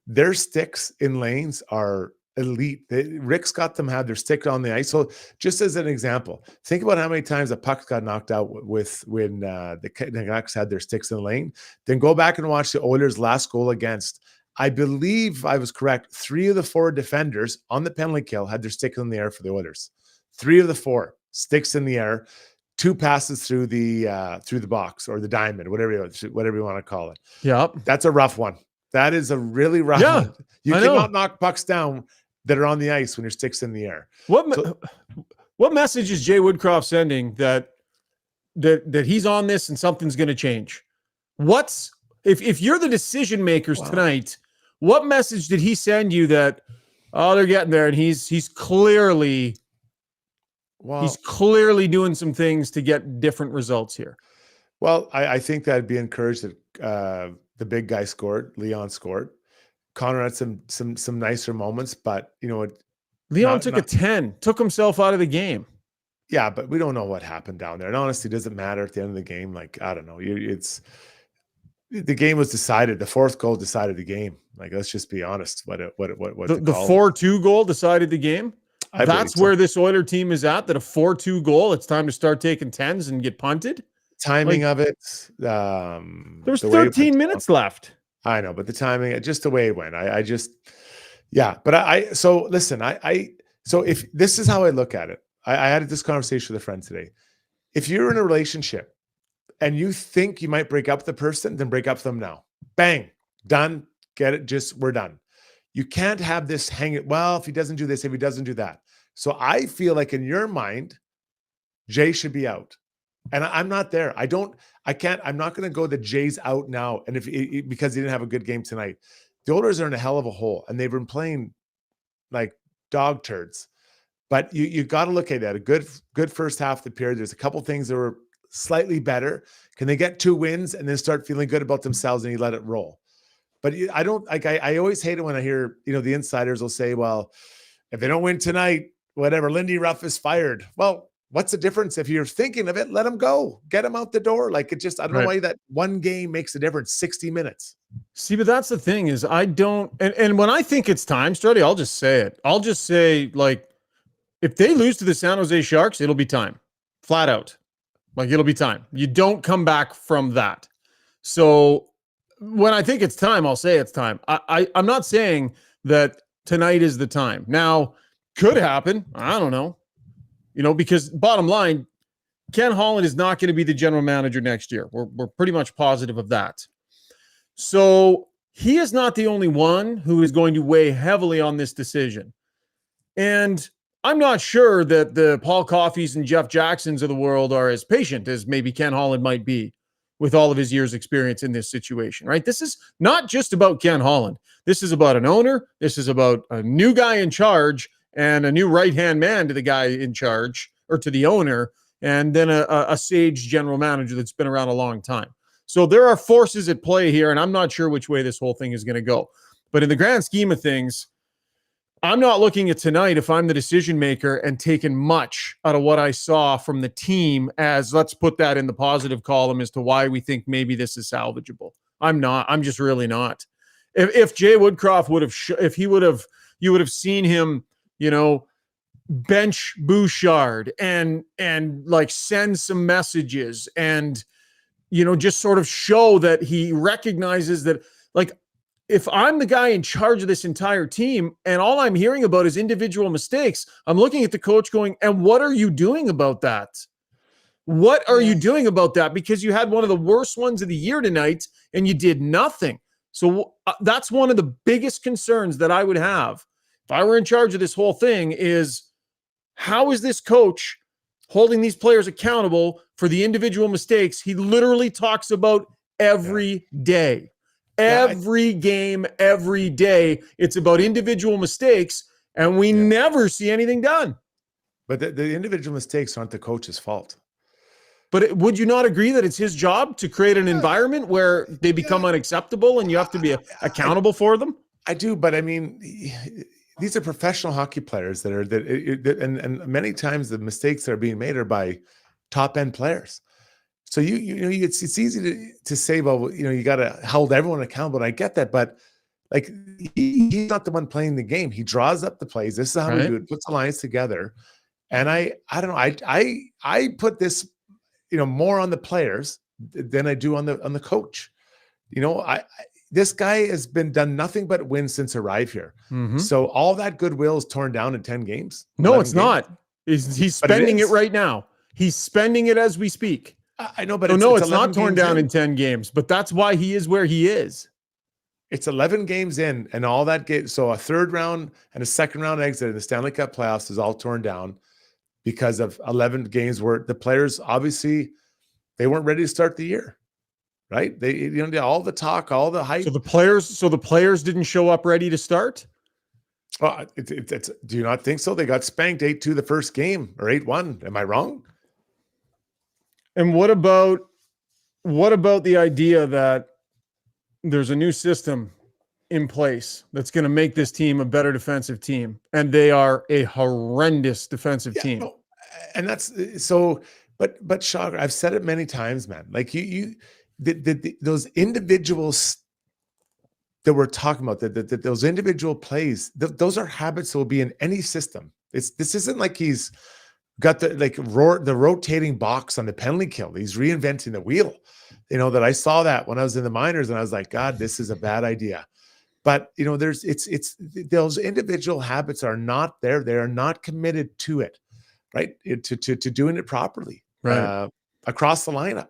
their sticks in lanes are elite. Rick's got them have their stick on the ice. So just as an example, think about how many times the pucks got knocked out when the Canucks had their sticks in the lane. Then go back and watch the Oilers' last goal against. I believe I was correct. 3 of the 4 defenders on the penalty kill had their stick in the air for the Oilers. 3 of the 4 sticks in the air. 2 passes through the box or the diamond, whatever you want to call it. Yeah, that's a rough one. That is a really rough one. You cannot knock pucks down that are on the ice when your stick's in the air. What message is Jay Woodcroft sending that he's on this and something's going to change? If you're the decision makers tonight, what message did he send you that they're getting there and he's clearly doing some things to get different results here? Well, I think that I'd be encouraged that the big guy scored. Leon scored. Connor had some nicer moments, but Leon took a 10, took himself out of the game. Yeah, but we don't know what happened down there. And honestly, it doesn't matter at the end of the game. Like, I don't know. The game was decided. The fourth goal decided the game. Like, let's just be honest. What The to call it. 4-2 goal decided the game. I believe That's so. where this Oiler team is at. That a 4-2 goal. It's time to start taking 10s and get punted. Timing of it. There was 13 minutes left. I know, but the timing, just the way it went. I just, yeah. But so listen, so if this is how I look at it, I had this conversation with a friend today. If you're in a relationship and you think you might break up with the person, then break up with them now. Bang, done. Get it? We're done. You can't have this hanging. Well, if he doesn't do this, if he doesn't do that. So I feel like in your mind, Jay should be out. And I'm not there. I'm not going to go that Jay's out now. And because he didn't have a good game tonight, the Oilers are in a hell of a hole and they've been playing like dog turds. But you got to look at that. A good first half of the period. There's a couple things that were slightly better. Can they get 2 wins and then start feeling good about themselves and you let it roll? But I don't like. I always hate it when I hear the insiders will say, "Well, if they don't win tonight, whatever, Lindy Ruff is fired." Well, what's the difference? If you're thinking of it, let him go, get him out the door. Like I don't know why that one game makes a difference. 60 minutes. See, but that's the thing is I don't. And when I think it's time, Struddy, I'll just say it. I'll just say like. If they lose to the San Jose Sharks, it'll be time. Flat out. Like, it'll be time. You don't come back from that. So when I think it's time, I'll say it's time. I'm not saying that tonight is the time. Now, could happen. I don't know. Because bottom line, Ken Holland is not going to be the general manager next year. We're pretty much positive of that. So he is not the only one who is going to weigh heavily on this decision. And I'm not sure that the Paul Coffeys and Jeff Jacksons of the world are as patient as maybe Ken Holland might be with all of his years' experience in this situation, right? This is not just about Ken Holland. This is about an owner. This is about a new guy in charge and a new right-hand man to the guy in charge or to the owner, and then a sage general manager that's been around a long time. So there are forces at play here, and I'm not sure which way this whole thing is going to go. But in the grand scheme of things, I'm not looking at tonight if I'm the decision maker and taking much out of what I saw from the team as let's put that in the positive column as to why we think maybe this is salvageable. I'm not. I'm just really not. If Jay Woodcroft would have, you would have seen him, bench Bouchard and like send some messages and, just sort of show that he recognizes that like, if I'm the guy in charge of this entire team and all I'm hearing about is individual mistakes, I'm looking at the coach going, and what are you doing about that? What are you doing about that? Because you had one of the worst ones of the year tonight and you did nothing. So that's one of the biggest concerns that I would have if I were in charge of this whole thing is how is this coach holding these players accountable for the individual mistakes he literally talks about every day? Every game, every day, it's about individual mistakes, and we never see anything done. But the individual mistakes aren't the coach's fault. But would you not agree that it's his job to create an environment where they become unacceptable and you have to be accountable for them? I do, but I mean, these are professional hockey players and many times the mistakes that are being made are by top-end players. So it's easy to say, well, you got to hold everyone accountable. And I get that, but like he's not the one playing the game. He draws up the plays. This is how we do it. Puts the lines together. And I don't know. I put this, more on the players than I do on the coach. This guy has done nothing but win since arrived here. Mm-hmm. So all that goodwill is torn down in 10 games. No, it's not. He's spending it right now. He's spending it as we speak. I know, but it's not torn down in 10 games, but that's why he is where he is. It's 11 games in and all that game. So a third round and a second round exit in the Stanley Cup playoffs is all torn down because of 11 games where the players, obviously they weren't ready to start the year, right? They, all the talk, all the hype. So the players didn't show up ready to start. Well, it's do you not think so? They got spanked 8-2 the first game or 8-1. Am I wrong? And what about the idea that there's a new system in place that's going to make this team a better defensive team, and they are a horrendous defensive team? No, and that's so. But Shocker, I've said it many times, man. Like those individuals that we're talking about, those individual plays, those are habits that will be in any system. This isn't like he's got the rotating box on the penalty kill. He's reinventing the wheel. You know, that I saw that when I was in the minors, and I was like, God, this is a bad idea. But you know, it's those individual habits are not there. They are not committed to it, right? To doing it properly, Right. Across the lineup.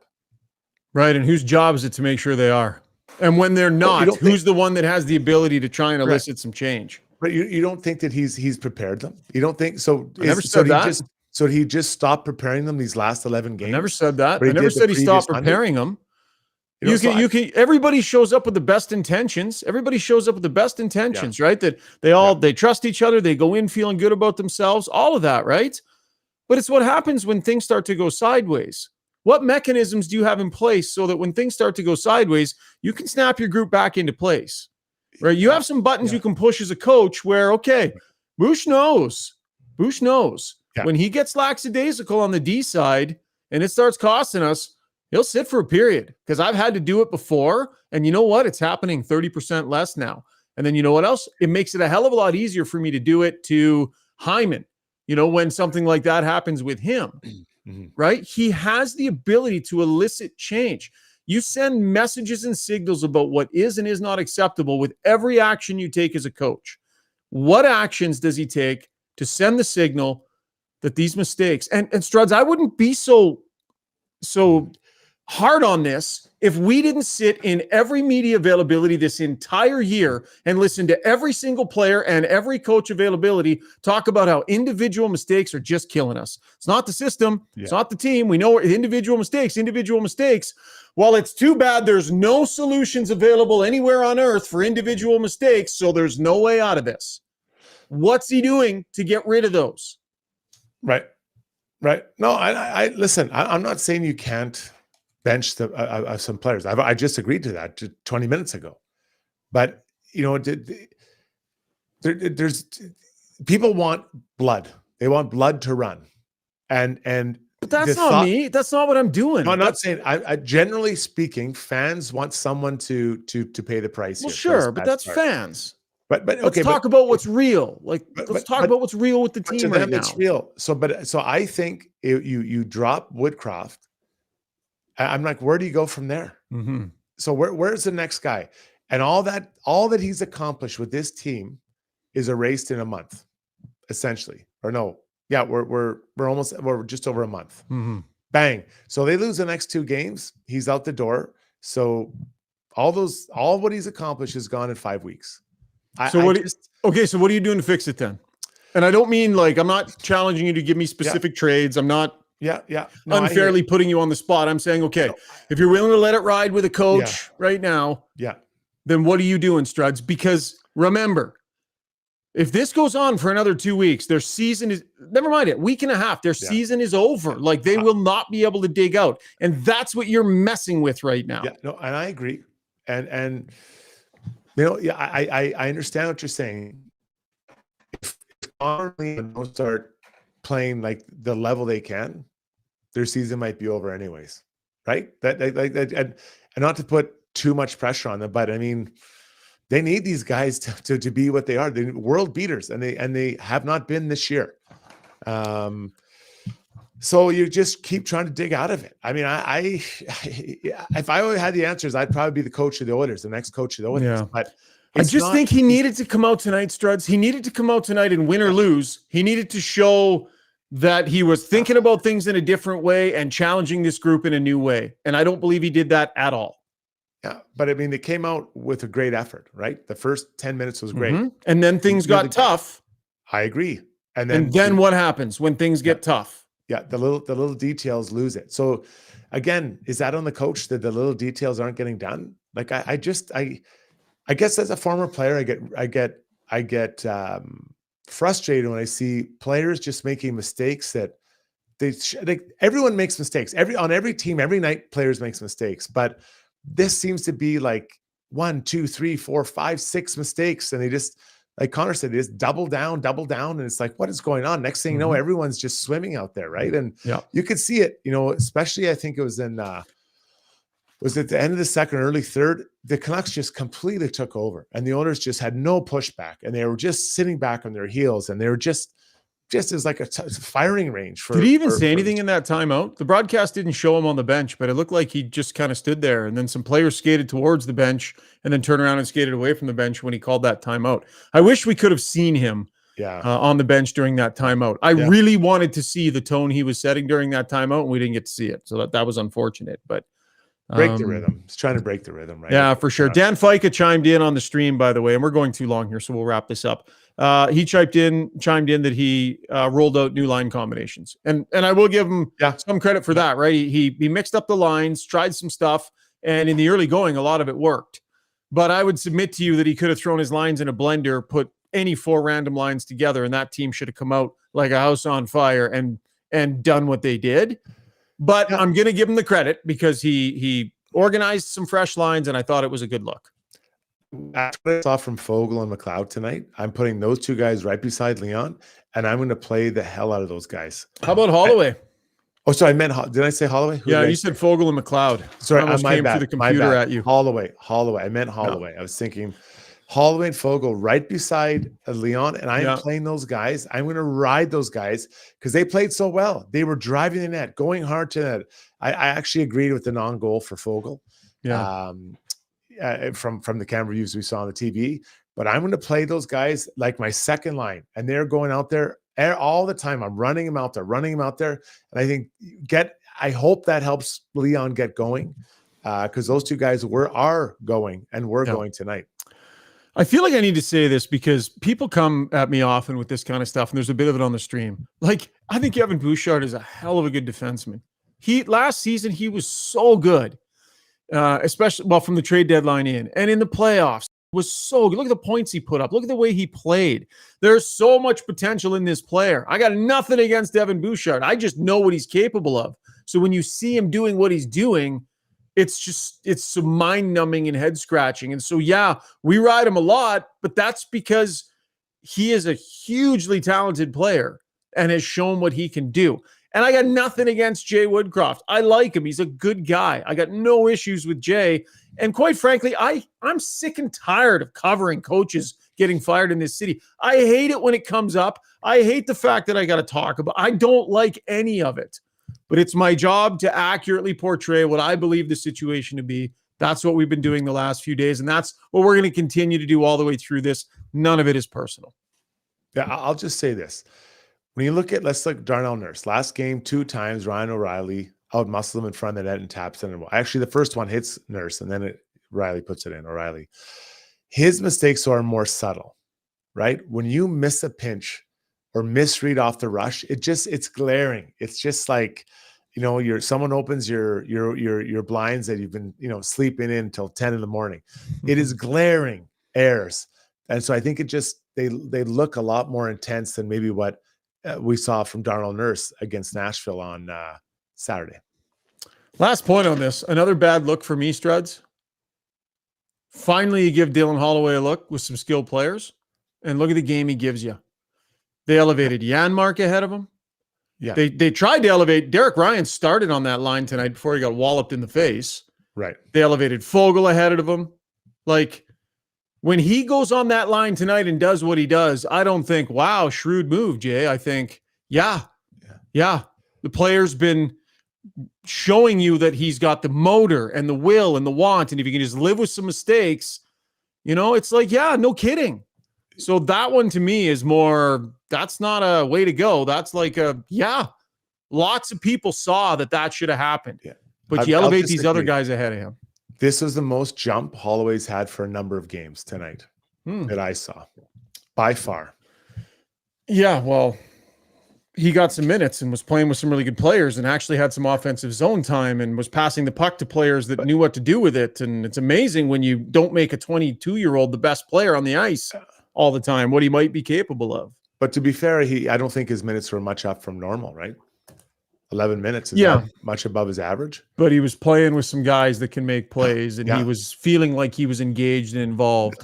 Right. And whose job is it to make sure they are? And when they're not, who's the one that has the ability to try and elicit some change? But you don't think that he's prepared them? You don't think so? I never said that. So he just stopped preparing them these last 11 games? I never said that. I never said he stopped preparing them. You can. Everybody shows up with the best intentions. Everybody shows up with the best intentions, right? That they trust each other. They go in feeling good about themselves. All of that, right? But it's what happens when things start to go sideways. What mechanisms do you have in place so that when things start to go sideways, you can snap your group back into place, right? You have some buttons you can push as a coach where, okay, Bush knows when he gets lackadaisical on the D side and it starts costing us, he'll sit for a period, because I've had to do it before. And you know what? It's happening 30% less now. And then you know what else? It makes it a hell of a lot easier for me to do it to Hyman, you know, when something like that happens with him, right? He has the ability to elicit change. You send messages and signals about what is and is not acceptable with every action you take as a coach. What actions does he take to send the signal that these mistakes, and Struds, I wouldn't be so hard on this if we didn't sit in every media availability this entire year and listen to every single player and every coach availability talk about how individual mistakes are just killing us. It's not the system. It's not the team. We know individual mistakes. Well, it's too bad there's no solutions available anywhere on earth for individual mistakes, so there's no way out of this. What's he doing to get rid of those? Right. No, I listen, I'm not saying you can't bench some players. I just agreed to that 20 minutes ago. But, you know, there's people want blood. They want blood to run. But that's not me. That's not what I'm doing. No, I'm not saying. I generally speaking, fans want someone to pay the price. Well, sure, but that's fans. But okay, let's talk about what's real. Let's talk about what's real with the team right now. It's real. So I think you drop Woodcroft. I'm like, where do you go from there? Mm-hmm. So where's the next guy? And all that he's accomplished with this team is erased in a month, essentially. Or no, yeah, we're just over a month. Mm-hmm. Bang. So they lose the next 2 games. He's out the door. So all what he's accomplished is gone in 5 weeks. So what are you doing to fix it then? And I don't mean I'm not challenging you to give me specific trades. I'm not unfairly putting you on the spot. I'm saying, okay, if you're willing to let it ride with a coach right now, then what are you doing, Struds? Because remember, if this goes on for another 2 weeks, their season is, never mind it, week and a half, their season is over. They will not be able to dig out. And that's what you're messing with right now. Yeah, no, and I agree. And you know, I understand what you're saying. If Connor don't start playing the level they can, their season might be over anyways, right? That and not to put too much pressure on them, but I mean, they need these guys to be what they are. They're world beaters, and they have not been this year. So you just keep trying to dig out of it. I mean, if I had the answers, I'd probably be the coach of the Oilers, the next coach of the Oilers. Yeah. But I just think he needed to come out tonight, Struds. He needed to come out tonight and win or lose. He needed to show that he was thinking about things in a different way and challenging this group in a new way. And I don't believe he did that at all. Yeah, but I mean, they came out with a great effort, right? The first 10 minutes was great. Mm-hmm. And then things got tough. I agree. And then what happens when things get tough? Yeah, the little details lose it. So again, is that on the coach that the little details aren't getting done? I guess as a former player, I get frustrated when I see players just making mistakes that everyone makes mistakes. On every team, every night players makes mistakes, but this seems to be 1, 2, 3, 4, 5, 6 mistakes, and like Connor said, is double down. And it's like, what is going on? Next thing you know, everyone's just swimming out there, right? And you could see it, especially I think it was was at the end of the second, early third, the Canucks just completely took over, and the owners just had no pushback, and they were just sitting back on their heels, and they were just as like a firing range. Did he even say anything in that timeout? The broadcast didn't show him on the bench, but it looked like he just kind of stood there, and then some players skated towards the bench and then turned around and skated away from the bench when he called that timeout. I wish we could have seen him on the bench during that timeout. I really wanted to see the tone he was setting during that timeout, and we didn't get to see it. So that was unfortunate, but break the rhythm. He's trying to break the rhythm, right? Yeah, for sure. Dan Fica chimed in on the stream, by the way, and we're going too long here, so we'll wrap this up. He chimed in that he rolled out new line combinations, and I will give him some credit for that. Right, he mixed up the lines, tried some stuff, and in the early going, a lot of it worked. But I would submit to you that he could have thrown his lines in a blender, put any 4 random lines together, and that team should have come out like a house on fire and done what they did. But I'm going to give him the credit because he organized some fresh lines, and I thought it was a good look. After what I saw from Fogle and McLeod tonight, I'm putting those 2 guys right beside Leon, and I'm going to play the hell out of those guys. How about Holloway? Sorry, I meant, did I say Holloway? You said Fogle and McLeod. Sorry, I came through the computer at you. Holloway. I meant Holloway. No. I was thinking Holloway and Fogle right beside Leon, and I'm playing those guys. I'm going to ride those guys because they played so well. They were driving the net, going hard to net. I actually agreed with the non-goal for Fogle. From the camera views we saw on the TV, but I'm going to play those guys like my second line, and they're going out there all the time. I'm running them out there, and I think I hope that helps Leon get going because those 2 guys are going, and we're going tonight. I feel like I need to say this because people come at me often with this kind of stuff, and there's a bit of it on the stream. Like, I think Evan Bouchard is a hell of a good defenseman. Last season, he was so good. Especially from the trade deadline and in the playoffs was so good. Look at the points he put up. Look at the way he played. There's so much potential in this player. I got nothing against Evan Bouchard. I just know what he's capable of. So when you see him doing what he's doing, it's so mind numbing and head scratching. And so, we ride him a lot, but that's because he is a hugely talented player and has shown what he can do. And I got nothing against Jay Woodcroft. I like him. He's a good guy. I got no issues with Jay. And quite frankly, I'm sick and tired of covering coaches getting fired in this city. I hate it when it comes up. I hate the fact that I got to talk about it. I don't like any of it. But it's my job to accurately portray what I believe the situation to be. That's what we've been doing the last few days. And that's what we're going to continue to do all the way through this. None of it is personal. Yeah, I'll just say this. When you look at, let's look Darnell Nurse. Last game, 2 times, Ryan O'Reilly out-muscled him in front of the net and taps it. Actually, the first one hits Nurse, and then Riley puts it in, O'Reilly. His mistakes are more subtle, right? When you miss a pinch or misread off the rush, it's glaring. It's just like, someone opens your blinds that you've been, sleeping in until 10 in the morning. It is glaring errors. And so I think they look a lot more intense than maybe what we saw from Darnell Nurse against Nashville on Saturday. Last point on this. Another bad look for me, Struds. Finally, you give Dylan Holloway a look with some skilled players, and look at the game he gives you. They elevated Janmark ahead of him. Yeah. They tried to elevate. Derek Ryan started on that line tonight before he got walloped in the face. Right. They elevated Fogle ahead of him. Like, when he goes on that line tonight and does what he does, I don't think, wow, shrewd move, Jay. I think, yeah. The player's been showing you that he's got the motor and the will and the want. And if you can just live with some mistakes, it's like, no kidding. So that one to me is more, that's not a way to go. That's like lots of people saw that should have happened. Yeah. But you elevate these other guys ahead of him. This was the most jump Holloway's had for a number of games tonight that I saw, by far. Yeah, well, he got some minutes and was playing with some really good players and actually had some offensive zone time and was passing the puck to players that knew what to do with it. And it's amazing when you don't make a 22-year-old the best player on the ice all the time, what he might be capable of. But to be fair, I don't think his minutes were much up from normal, right? 11 minutes is not much above his average. But he was playing with some guys that can make plays, and he was feeling like he was engaged and involved.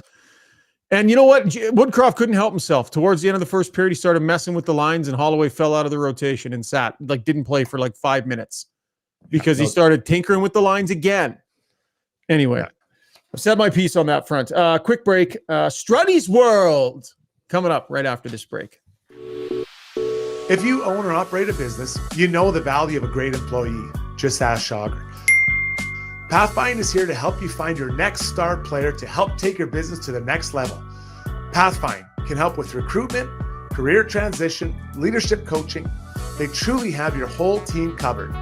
And you know what? Woodcroft couldn't help himself. Towards the end of the first period, he started messing with the lines, and Holloway fell out of the rotation and didn't play for like 5 minutes because he started tinkering with the lines again. Anyway, I've said my piece on that front. Quick break. Struddy's World coming up right after this break. If you own or operate a business, you know the value of a great employee. Just ask Schauger. Pathfind is here to help you find your next star player to help take your business to the next level. Pathfind can help with recruitment, career transition, leadership coaching. They truly have your whole team covered.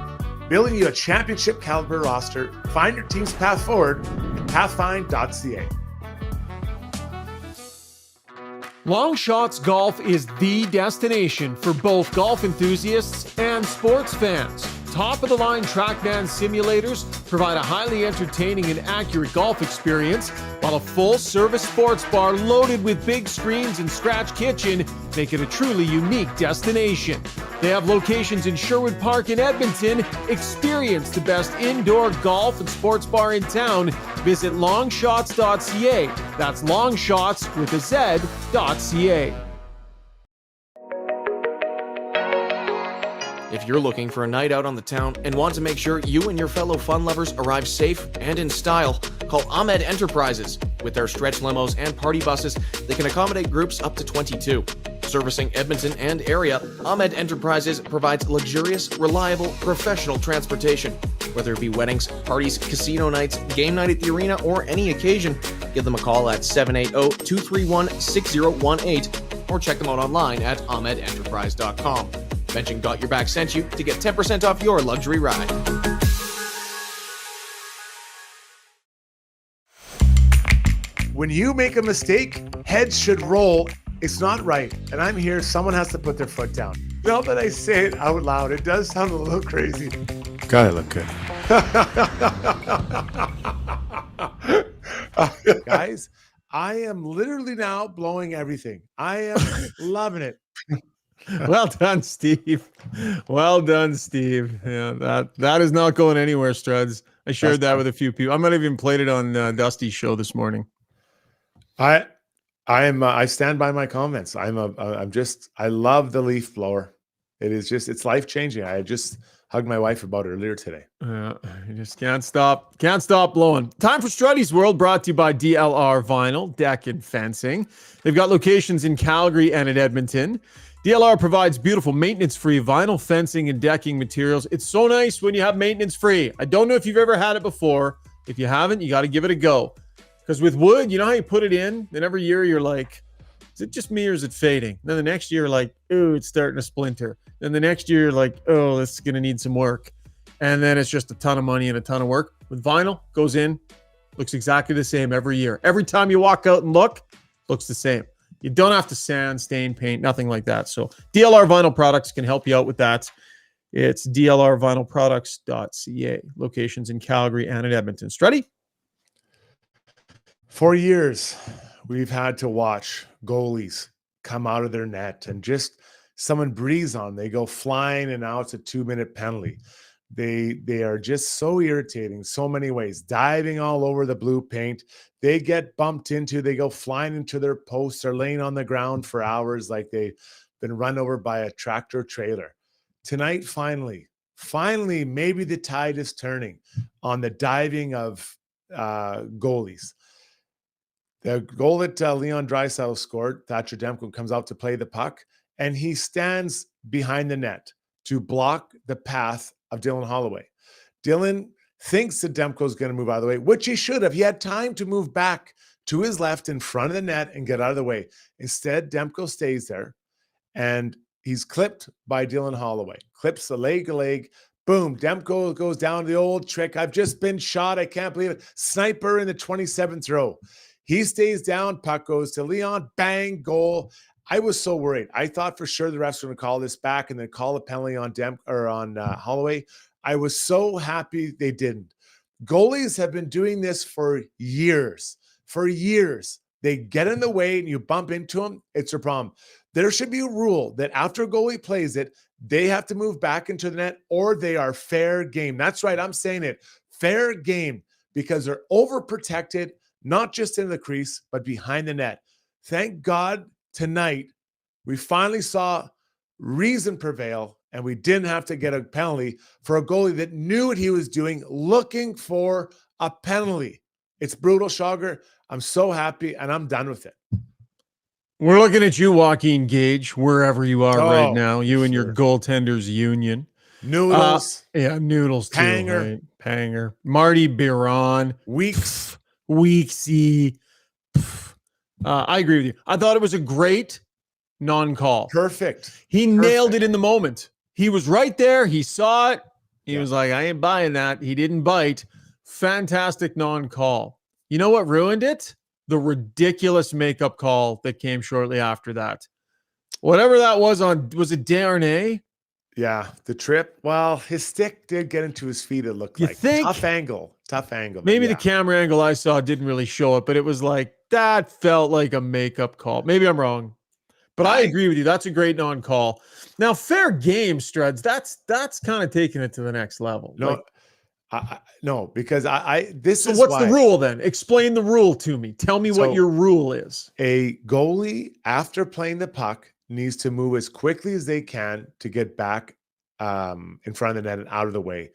Building you a championship caliber roster. Find your team's path forward at pathfind.ca. Long Shots Golf is the destination for both golf enthusiasts and sports fans. Top-of-the-line TrackMan simulators provide a highly entertaining and accurate golf experience, while a full-service sports bar loaded with big screens and scratch kitchen make it a truly unique destination. They have locations in Sherwood Park and Edmonton. Experience the best indoor golf and sports bar in town. Visit longshots.ca. That's longshots with a Z.ca. If you're looking for a night out on the town and want to make sure you and your fellow fun lovers arrive safe and in style, call Ahmed Enterprises. With their stretch limos and party buses, they can accommodate groups up to 22. Servicing Edmonton and area, Ahmed Enterprises provides luxurious, reliable, professional transportation. Whether it be weddings, parties, casino nights, game night at the arena, or any occasion, give them a call at 780-231-6018 or check them out online at ahmedenterprise.com. Mention Got Your Back sent you to get 10% off your luxury ride. When you make a mistake, heads should roll. It's not right. And I'm here. Someone has to put their foot down. Now that I say it out loud, it does sound a little crazy. Gotta look good. Guys, I am literally now blowing everything. I am loving it. Well done, Steve. Well done, Steve. Yeah, that is not going anywhere, Struds. I shared that with a few people. I might have even played it on Dusty's show this morning. I stand by my comments. I love the leaf blower. It's life changing. I just hugged my wife about it earlier today. You just can't stop blowing. Time for Struddy's World, brought to you by DLR Vinyl, Deck and Fencing. They've got locations in Calgary and in Edmonton. DLR provides beautiful maintenance-free vinyl fencing and decking materials. It's so nice when you have maintenance-free. I don't know if you've ever had it before. If you haven't, you got to give it a go. Because with wood, you know how you put it in? Then every year you're like, is it just me or is it fading? Then the next year you're like, ooh, it's starting to splinter. Then the next year you're like, oh, this is going to need some work. And then it's just a ton of money and a ton of work. With vinyl, goes in, looks exactly the same every year. Every time you walk out and look, looks the same. You don't have to sand, stain, paint, nothing like that. So DLR Vinyl Products can help you out with that. It's dlrvinylproducts.ca. Locations in Calgary and in Edmonton. Struddy? For years, we've had to watch goalies come out of their net and just someone breathes on, they go flying, and now it's a 2-minute penalty. They are just so irritating, so many ways, diving all over the blue paint. They get bumped into, they go flying into their posts, or laying on the ground for hours like they've been run over by a tractor trailer. Tonight, finally, maybe the tide is turning on the diving of goalies. The goal that Leon Draisaitl scored, Thatcher Demko comes out to play the puck, and he stands behind the net to block the path of Dylan Holloway. Dylan thinks that Demko's going to move out of the way, which he should have. He had time to move back to his left in front of the net and get out of the way. Instead, Demko stays there, and he's clipped by Dylan Holloway. Clips the leg. Boom. Demko goes down to the old trick. I've just been shot. I can't believe it. Sniper in the 27th row. He stays down. Puck goes to Leon. Bang. Goal. I was so worried. I thought for sure the refs were going to call this back and then call a penalty on Holloway. I was so happy they didn't. Goalies have been doing this for years. For years. They get in the way and you bump into them. It's a problem. There should be a rule that after a goalie plays it, they have to move back into the net, or they are fair game. That's right. I'm saying it. Fair game, because they're overprotected, not just in the crease, but behind the net. thank God tonight we finally saw reason prevail and we didn't have to get a penalty for a goalie that knew what he was doing, looking for a penalty. It's brutal, Schauger. I'm so happy and I'm done with it. We're looking at you, Joaquin Gage, wherever you are right Oh, now. You and your sure. goaltenders union. Noodles. Yeah, Noodles too. Panger. Right? Panger. Marty Biron. Weeks. Weeksy. I agree with you. I thought it was a great non-call. Perfect. He nailed it in the moment. He was right there. He saw it. He was like, I ain't buying that. He didn't bite. Fantastic non-call. You know what ruined it? The ridiculous makeup call that came shortly after that. Whatever that was it Darnay? Yeah, the trip. Well, his stick did get into his feet, it looked You like. think? Tough angle. Maybe the camera angle I saw didn't really show it, but it was like, that felt like a makeup call. Maybe I'm wrong. But I agree with you. That's a great non-call. Now, fair game, Struds. That's kind of taking it to the next level. No, no, because this so is what's why the rule then? Explain the rule to me. Tell me what your rule is. A goalie, after playing the puck, needs to move as quickly as they can to get back in front of the net and out of the way.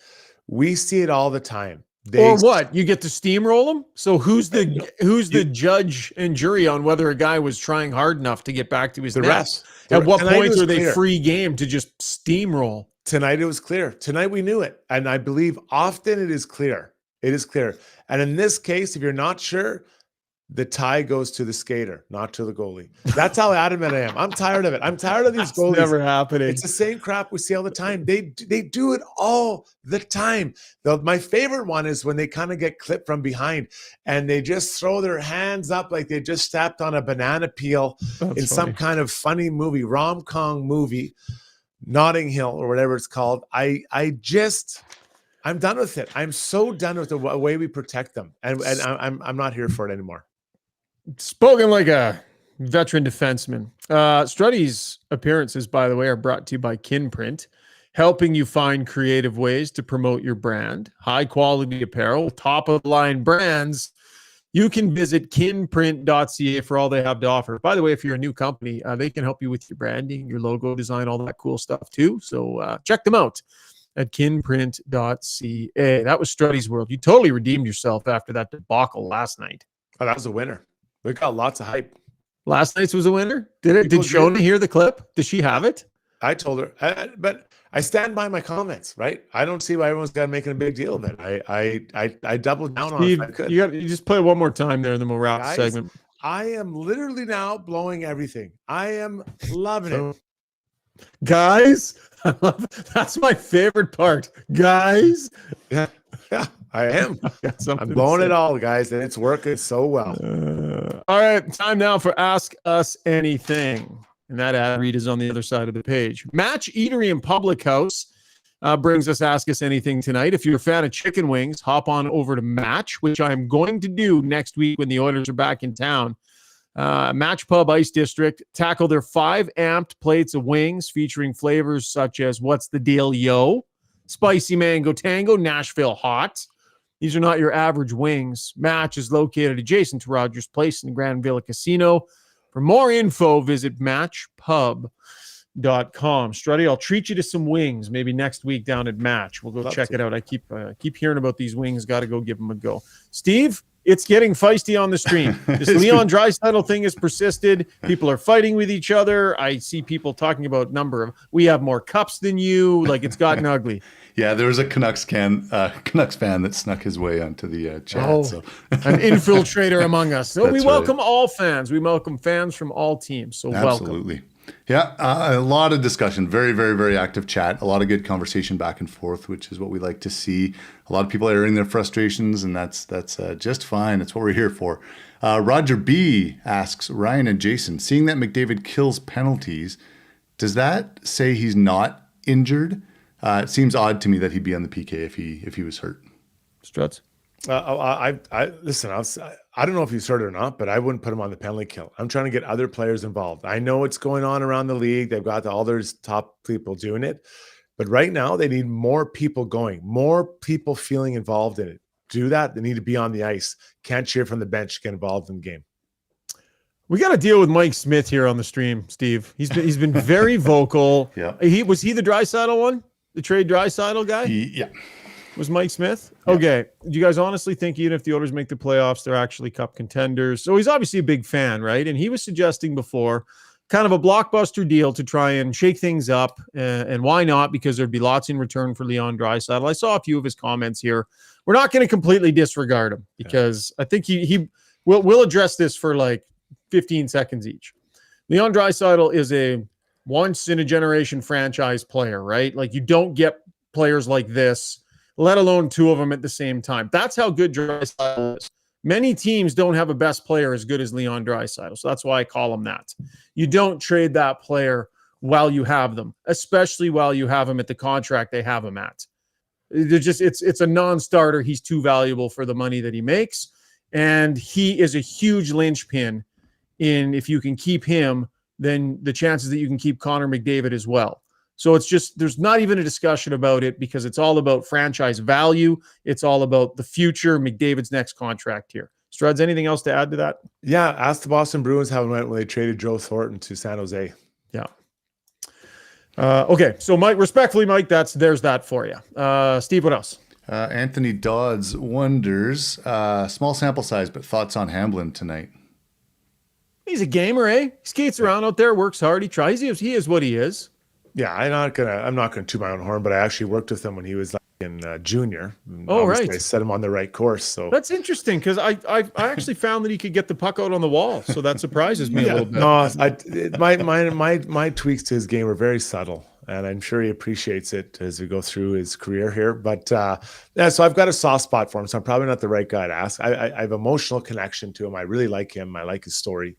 We see it all the time. Or what? You get to steamroll them? So who's the judge and jury on whether a guy was trying hard enough to get back to his net? Refs. At what point are they clear. free game to just steamroll? Tonight it was clear. Tonight we knew it. And I believe often it is clear. It is clear. And in this case, if you're not sure, the tie goes to the skater, not to the goalie. That's how adamant I am. I'm tired of it. I'm tired of these goalies. Never happening. It's the same crap we see all the time. They do it all the time. My favorite one is when they kind of get clipped from behind and they just throw their hands up like they just stepped on a banana peel some kind of funny movie, rom-com movie, Notting Hill or whatever it's called. I'm done with it. I'm so done with the way we protect them, and I'm not here for it anymore. Spoken like a veteran defenseman. Struddy's appearances, by the way, are brought to you by Kinprint, helping you find creative ways to promote your brand. High quality apparel, top of the line brands. You can visit kinprint.ca for all they have to offer. By the way, if you're a new company, they can help you with your branding, your logo design, all that cool stuff too. So check them out at kinprint.ca. That was Struddy's World. You totally redeemed yourself after that debacle last night. Oh, that was a winner. We got lots of hype. Last night's was a winner? Did Shona hear the clip? Does she have it? I told her, but I stand by my comments, right? I don't see why everyone's got to making a big deal of it. I doubled down on it if I could. You just play it one more time there, and then we'll wrap the segment. I am literally now blowing everything. I am loving it. Guys, that's my favorite part. Guys. Yeah, I am. I'm blowing it all, guys, and it's working so well. All right, time now for Ask Us Anything. And that ad read is on the other side of the page. Match Eatery and Public House brings us Ask Us Anything tonight. If you're a fan of chicken wings, hop on over to Match, which I'm going to do next week when the Oilers are back in town. Match Pub Ice District, tackle their 5 amped plates of wings featuring flavors such as What's the Deal, Yo? Spicy Mango Tango, Nashville Hot. These are not your average wings. Match is located adjacent to Rogers Place in the Grand Villa Casino. For more info, visit matchpub.com. Struddy, I'll treat you to some wings maybe next week down at Match. We'll go check it out. I keep hearing about these wings. Got to go give them a go. Steve, it's getting feisty on the stream. This Leon Draisaitl thing has persisted. People are fighting with each other. I see people talking about we have more cups than you. Like, it's gotten ugly. Yeah, there was a Canucks fan that snuck his way onto the chat. So an infiltrator among us. So we welcome all fans. We welcome fans from all teams. So absolutely. Welcome. Yeah, a lot of discussion. Very, very, very active chat. A lot of good conversation back and forth, which is what we like to see. A lot of people airing their frustrations, and that's just fine. That's what we're here for. Roger B asks, Ryan and Jason, seeing that McDavid kills penalties, does that say he's not injured? It seems odd to me that he'd be on the PK if he was hurt. Struts? Listen, I don't know if he's hurt or not, but I wouldn't put him on the penalty kill. I'm trying to get other players involved. I know what's going on around the league. They've got all their top people doing it. But right now, they need more people going, more people feeling involved in it. Do that. They need to be on the ice. Can't cheer from the bench, get involved in the game. We got to deal with Mike Smith here on the stream, Steve. He's been very vocal. Yeah. Was he the Draisaitl one? The trade Draisaitl guy? Yeah. Was Mike Smith? Yeah. Okay. Do you guys honestly think even if the Oilers make the playoffs, they're actually cup contenders? So he's obviously a big fan, right? And he was suggesting before kind of a blockbuster deal to try and shake things up. And why not? Because there'd be lots in return for Leon Draisaitl. I saw a few of his comments here. We're not going to completely disregard him because I think we'll address this for like 15 seconds each. Leon Draisaitl is a once-in-a-generation franchise player, right? Like, you don't get players like this, let alone two of them at the same time. That's how good Draisaitl is. Many teams don't have a best player as good as Leon Draisaitl, so that's why I call him that. You don't trade that player while you have them, especially while you have him at the contract they have him at. It's a non-starter. He's too valuable for the money that he makes, and he is a huge linchpin in, if you can keep him, then the chances that you can keep Connor McDavid as well. So it's just, there's not even a discussion about it because it's all about franchise value. It's all about the future, McDavid's next contract here. Struds, anything else to add to that? Yeah, ask the Boston Bruins how it went when they traded Joe Thornton to San Jose. Yeah. Okay, so Mike, respectfully, Mike, there's that for you. Steve, what else? Anthony Dodds wonders, small sample size, but thoughts on Hamblin tonight. He's a gamer, eh? He skates around out there, works hard. He tries. He is what he is. Yeah, I'm not gonna toot my own horn, but I actually worked with him when he was like in junior. Oh, obviously right. I set him on the right course. So that's interesting because I actually found that he could get the puck out on the wall, so that surprises me a little bit. No, my tweaks to his game are very subtle, and I'm sure he appreciates it as we go through his career here. But yeah, so I've got a soft spot for him, so I'm probably not the right guy to ask. I have emotional connection to him. I really like him. I like his story.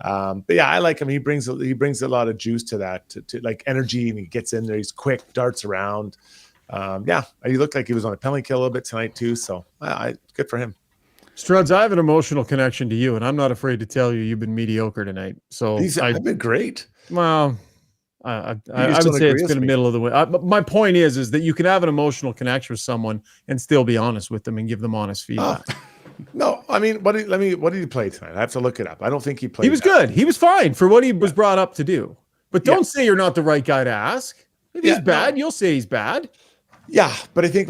But yeah, I like him. He brings a lot of juice to that, to like energy, and he gets in there. He's quick, darts around. Yeah, he looked like he was on a penalty kill a little bit tonight too. So good for him. Struds, I have an emotional connection to you, and I'm not afraid to tell you you've been mediocre tonight. So I've been great. Well, I would say it's been a middle of the way. My point is that you can have an emotional connection with someone and still be honest with them and give them honest feedback. No, I mean, what did he play tonight? I have to look it up. I don't think he played. He was good. He was fine for what he was brought up to do. But don't say you're not the right guy to ask. If he's bad, you'll say he's bad. Yeah, but I think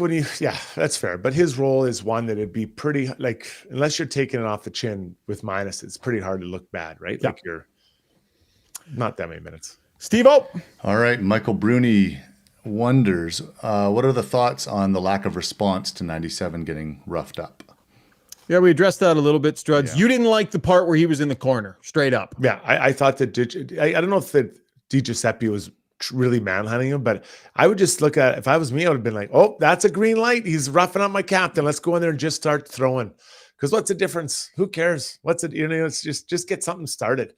that's fair. But his role is one that it'd be pretty, like, unless you're taking it off the chin with minuses, it's pretty hard to look bad, right? Yeah. Like you're not that many minutes. Steve-O. All right, Michael Bruni wonders, what are the thoughts on the lack of response to 97 getting roughed up? Yeah, we addressed that a little bit, Struds. Yeah. You didn't like the part where he was in the corner, straight up. Yeah, I thought that I don't know if that DiGiuseppe was really manhunting him, but I would just look at it. If I was me, I would have been like, oh, that's a green light. He's roughing up my captain. Let's go in there and just start throwing. Because what's the difference? Who cares? What's it? It's just get something started.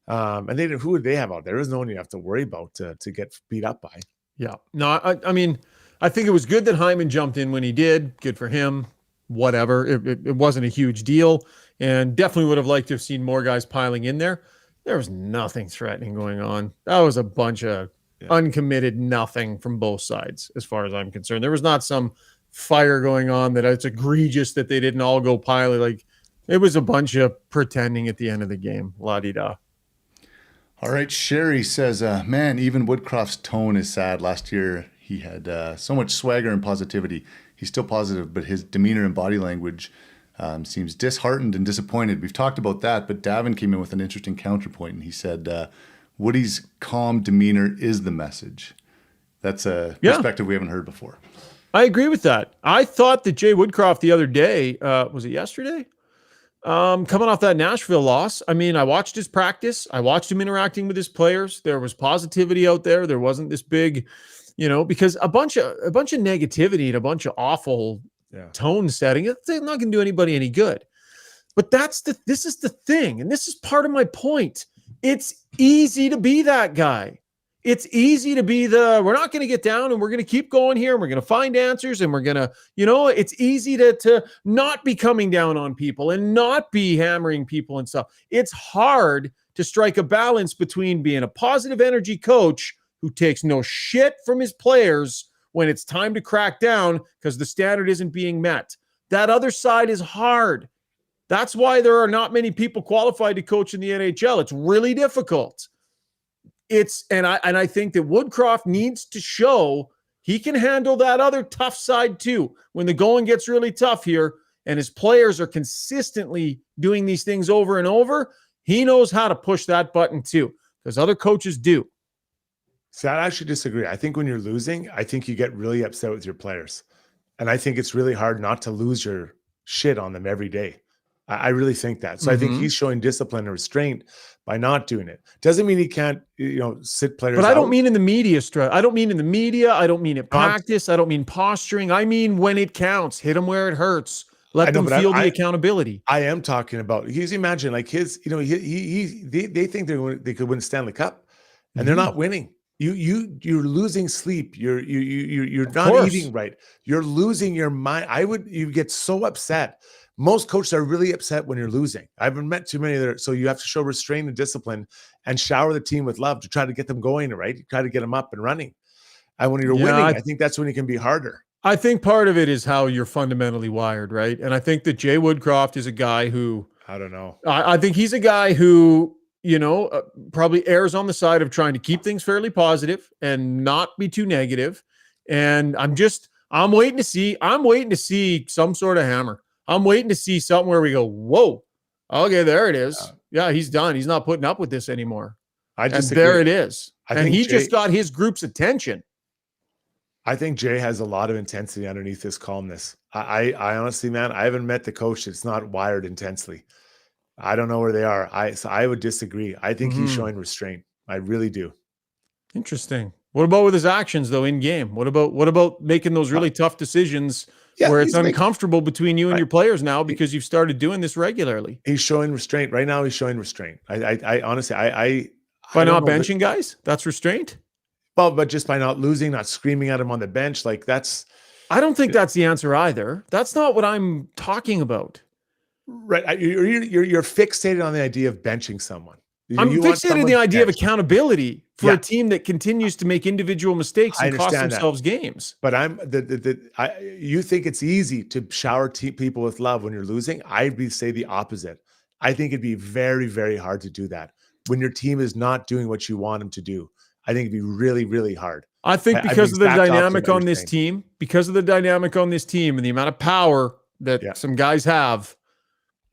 And who would they have out there? There's no one you have to worry about to get beat up by. Yeah. No, I mean, I think it was good that Hyman jumped in when he did. Good for him. Whatever. It wasn't a huge deal, and definitely would have liked to have seen more guys piling in there. There was nothing threatening going on. That was a bunch of uncommitted nothing from both sides, as far as I'm concerned. There was not some fire going on that it's egregious that they didn't all go piling. Like, it was a bunch of pretending at the end of the game. La-di-da. All right, Sherry says, man, even Woodcroft's tone is sad. Last year, he had so much swagger and positivity. He's still positive, but his demeanor and body language seems disheartened and disappointed. We've talked about that, but Davin came in with an interesting counterpoint, and he said, Woody's calm demeanor is the message. That's a perspective we haven't heard before. I agree with that. I thought that Jay Woodcroft the other day, was it yesterday? Coming off that Nashville loss. I mean, I watched his practice. I watched him interacting with his players. There was positivity out there. There wasn't this big, because a bunch of negativity and a bunch of awful tone setting, it's not going to do anybody any good. But this is the thing. And this is part of my point. It's easy to be that guy. It's easy to be we're not going to get down and we're going to keep going here and we're going to find answers and we're going to, it's easy to not be coming down on people and not be hammering people and stuff. It's hard to strike a balance between being a positive energy coach who takes no shit from his players when it's time to crack down because the standard isn't being met. That other side is hard. That's why there are not many people qualified to coach in the NHL. It's really difficult. And I think that Woodcroft needs to show he can handle that other tough side too. When the going gets really tough here and his players are consistently doing these things over and over, he knows how to push that button too, because other coaches do. See, I actually disagree. I think when you're losing, I think you get really upset with your players. And I think it's really hard not to lose your shit on them every day. I really think that. So I think he's showing discipline and restraint by not doing it. Doesn't mean he can't, sit players out. But I don't mean in the media, I don't mean in the media. I don't mean at practice. I don't mean posturing. I mean when it counts. Hit them where it hurts. Let them feel the accountability. I am talking about, imagine like his, they think they could win Stanley Cup and they're not winning. You're losing sleep. You're not eating right. You're losing your mind. You get so upset. Most coaches are really upset when you're losing. I haven't met too many there. So you have to show restraint and discipline and shower the team with love to try to get them going, right? You try to get them up and running. And when you're winning, I think that's when it can be harder. I think part of it is how you're fundamentally wired, right? And I think that Jay Woodcroft is a guy who, I don't know. I think he's a guy who, probably errs on the side of trying to keep things fairly positive and not be too negative. And I'm waiting to see some sort of hammer. I'm waiting to see something where we go, whoa, okay, there it is. Yeah, he's done. He's not putting up with this anymore. There it is. And he just got his group's attention. I think Jay has a lot of intensity underneath his calmness. I honestly, man, I haven't met the coach that's not wired intensely. I don't know where they are. So I would disagree. I think he's showing restraint. I really do. Interesting. What about with his actions though in game? What about making those really tough decisions where it's uncomfortable between you and your players now because you've started doing this regularly? He's showing restraint right now. He's showing restraint. I honestly, by not benching guys, that's restraint. Well, but just by not losing, not screaming at him on the bench, like that's. I don't think that's the answer either. That's not what I'm talking about. Right, you're fixated on the idea of benching someone. I'm fixated on the idea of accountability for a team that continues to make individual mistakes and cost themselves games. But you think it's easy to shower people with love when you're losing? I'd say the opposite. I think it'd be very, very hard to do that when your team is not doing what you want them to do. I think it'd be really, really hard. I think because of the dynamic on this team, and the amount of power that some guys have,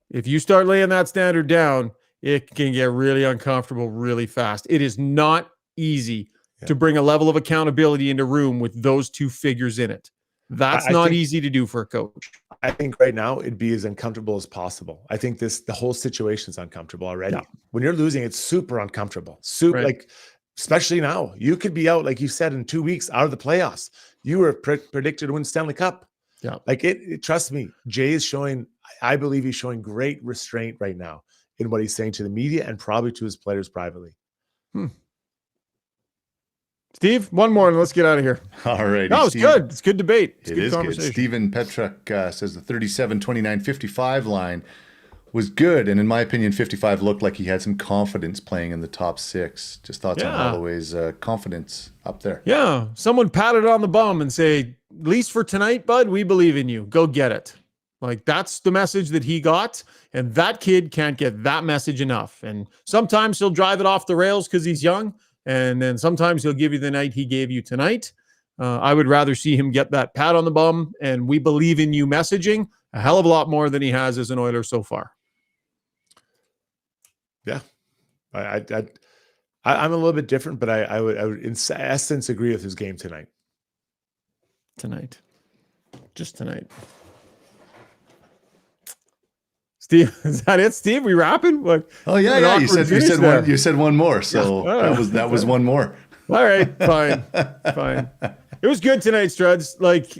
if you start laying that standard down, it can get really uncomfortable really fast. It is not easy to bring a level of accountability into a room with those two figures in it. That's not easy to do for a coach. I think right now it'd be as uncomfortable as possible. I think the whole situation is uncomfortable already. Yeah. When you're losing, it's super uncomfortable. Like, especially now, you could be out, like you said, in 2 weeks out of the playoffs. You were predicted to win Stanley Cup. Yeah. Like trust me, Jay is showing, I believe he's showing great restraint right now in what he's saying to the media and probably to his players privately. Steve, one more and let's get out of here. All right. No, it's good. It's good debate. It's good conversation. Good. Steven Petruk says the 37, 29, 55 line was good. And in my opinion, 55 looked like he had some confidence playing in the top six. Just thoughts on Holloway's confidence up there. Yeah. Someone patted on the bum and say, at least for tonight, bud, we believe in you. Go get it. Like that's the message that he got. And that kid can't get that message enough. And sometimes he'll drive it off the rails because he's young. And then sometimes he'll give you the night he gave you tonight. I would rather see him get that pat on the bum and we believe in you messaging a hell of a lot more than he has as an Oiler so far. Yeah. I'm a little bit different, but I would in essence agree with his game tonight. Just tonight. Steve, is that it, Steve? We wrapping? What? Oh yeah. You said one more, so that was one more. All right, fine. It was good tonight, Struds. Like,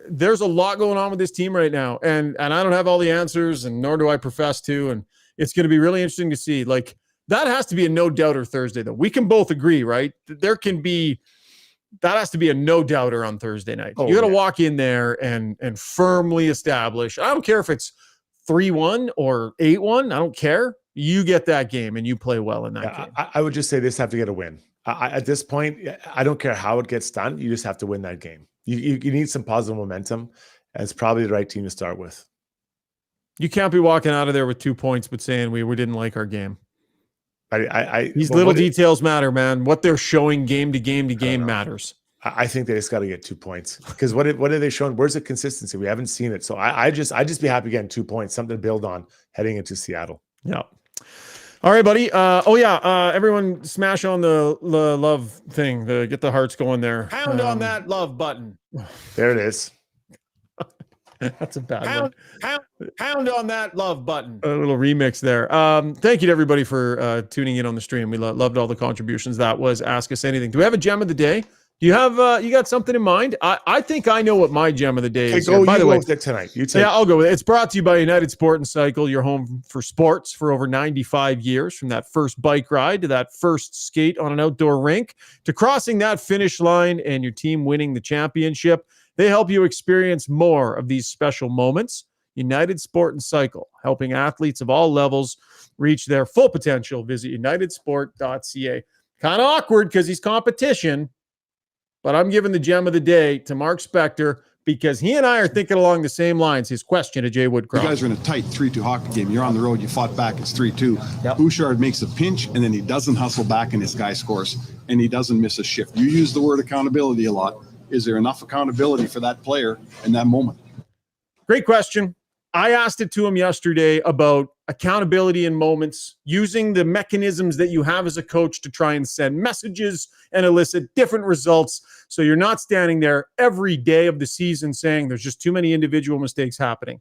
there's a lot going on with this team right now, and I don't have all the answers, and nor do I profess to. And it's going to be really interesting to see. Like, that has to be a no-doubter Thursday, though. We can both agree, right? That has to be a no-doubter on Thursday night. You got to walk in there and firmly establish. I don't care if it's 3-1 or 8-1. I don't care. You get that game and you play well in that game. I would just say this have to get a win. At this point, I don't care how it gets done. You just have to win that game. You need some positive momentum. And it's probably the right team to start with. You can't be walking out of there with 2 points, but saying we didn't like our game. These little details matter, man. What they're showing game to game to game matters. I think they just got to get 2 points because what are they showing? Where's the consistency? We haven't seen it. So I just be happy getting 2 points, something to build on heading into Seattle. Yeah. All right, buddy. Everyone smash on the love thing. Get the hearts going there. Pound on that love button. There it is. That's a bad one. Pound on that love button. A little remix there. Thank you to everybody for tuning in on the stream. We loved all the contributions. That was Ask Us Anything. Do we have a gem of the day? Do you have you got something in mind? I think I know what my gem of the day is. By the way, tonight. I'll go with it. It's brought to you by United Sport and Cycle, your home for sports for over 95 years. From that first bike ride to that first skate on an outdoor rink to crossing that finish line and your team winning the championship, they help you experience more of these special moments. United Sport and Cycle, helping athletes of all levels reach their full potential. Visit unitedsport.ca. Kind of awkward because he's competition. But I'm giving the gem of the day to Mark Spector because he and I are thinking along the same lines. His question to Jay Woodcroft. You guys are in a tight 3-2 hockey game. You're on the road. You fought back. It's 3-2. Yep. Bouchard makes a pinch, and then he doesn't hustle back, and his guy scores, and he doesn't miss a shift. You use the word accountability a lot. Is there enough accountability for that player in that moment? Great question. I asked it to him yesterday about accountability in moments, using the mechanisms that you have as a coach to try and send messages and elicit different results. So you're not standing there every day of the season saying there's just too many individual mistakes happening.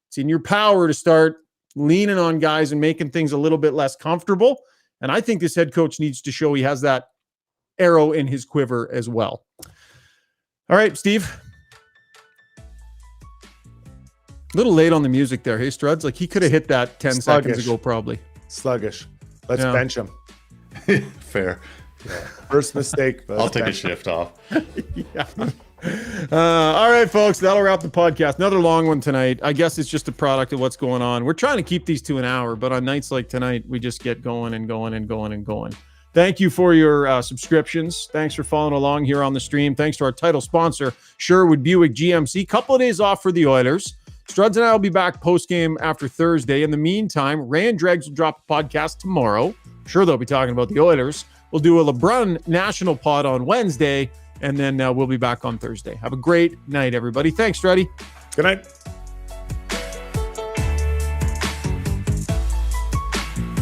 It's in your power to start leaning on guys and making things a little bit less comfortable. And I think this head coach needs to show he has that arrow in his quiver as well. All right, Steve. A little late on the music there. Hey, Struds, like he could have hit that 10 seconds ago, probably. Sluggish. Let's bench him. Fair. Yeah. First mistake. I'll take a shift off. Yeah. All right, folks, that'll wrap the podcast. Another long one tonight. I guess it's just a product of what's going on. We're trying to keep these to an hour, but on nights like tonight, we just get going and going and going and going. Thank you for your subscriptions. Thanks for following along here on the stream. Thanks to our title sponsor, Sherwood Buick GMC. Couple of days off for the Oilers. Struds and I will be back post-game after Thursday. In the meantime, Ray and Dregs will drop a podcast tomorrow. Sure, they'll be talking about the Oilers. We'll do a LeBron National pod on Wednesday, and then we'll be back on Thursday. Have a great night, everybody. Thanks, Struddy. Good night.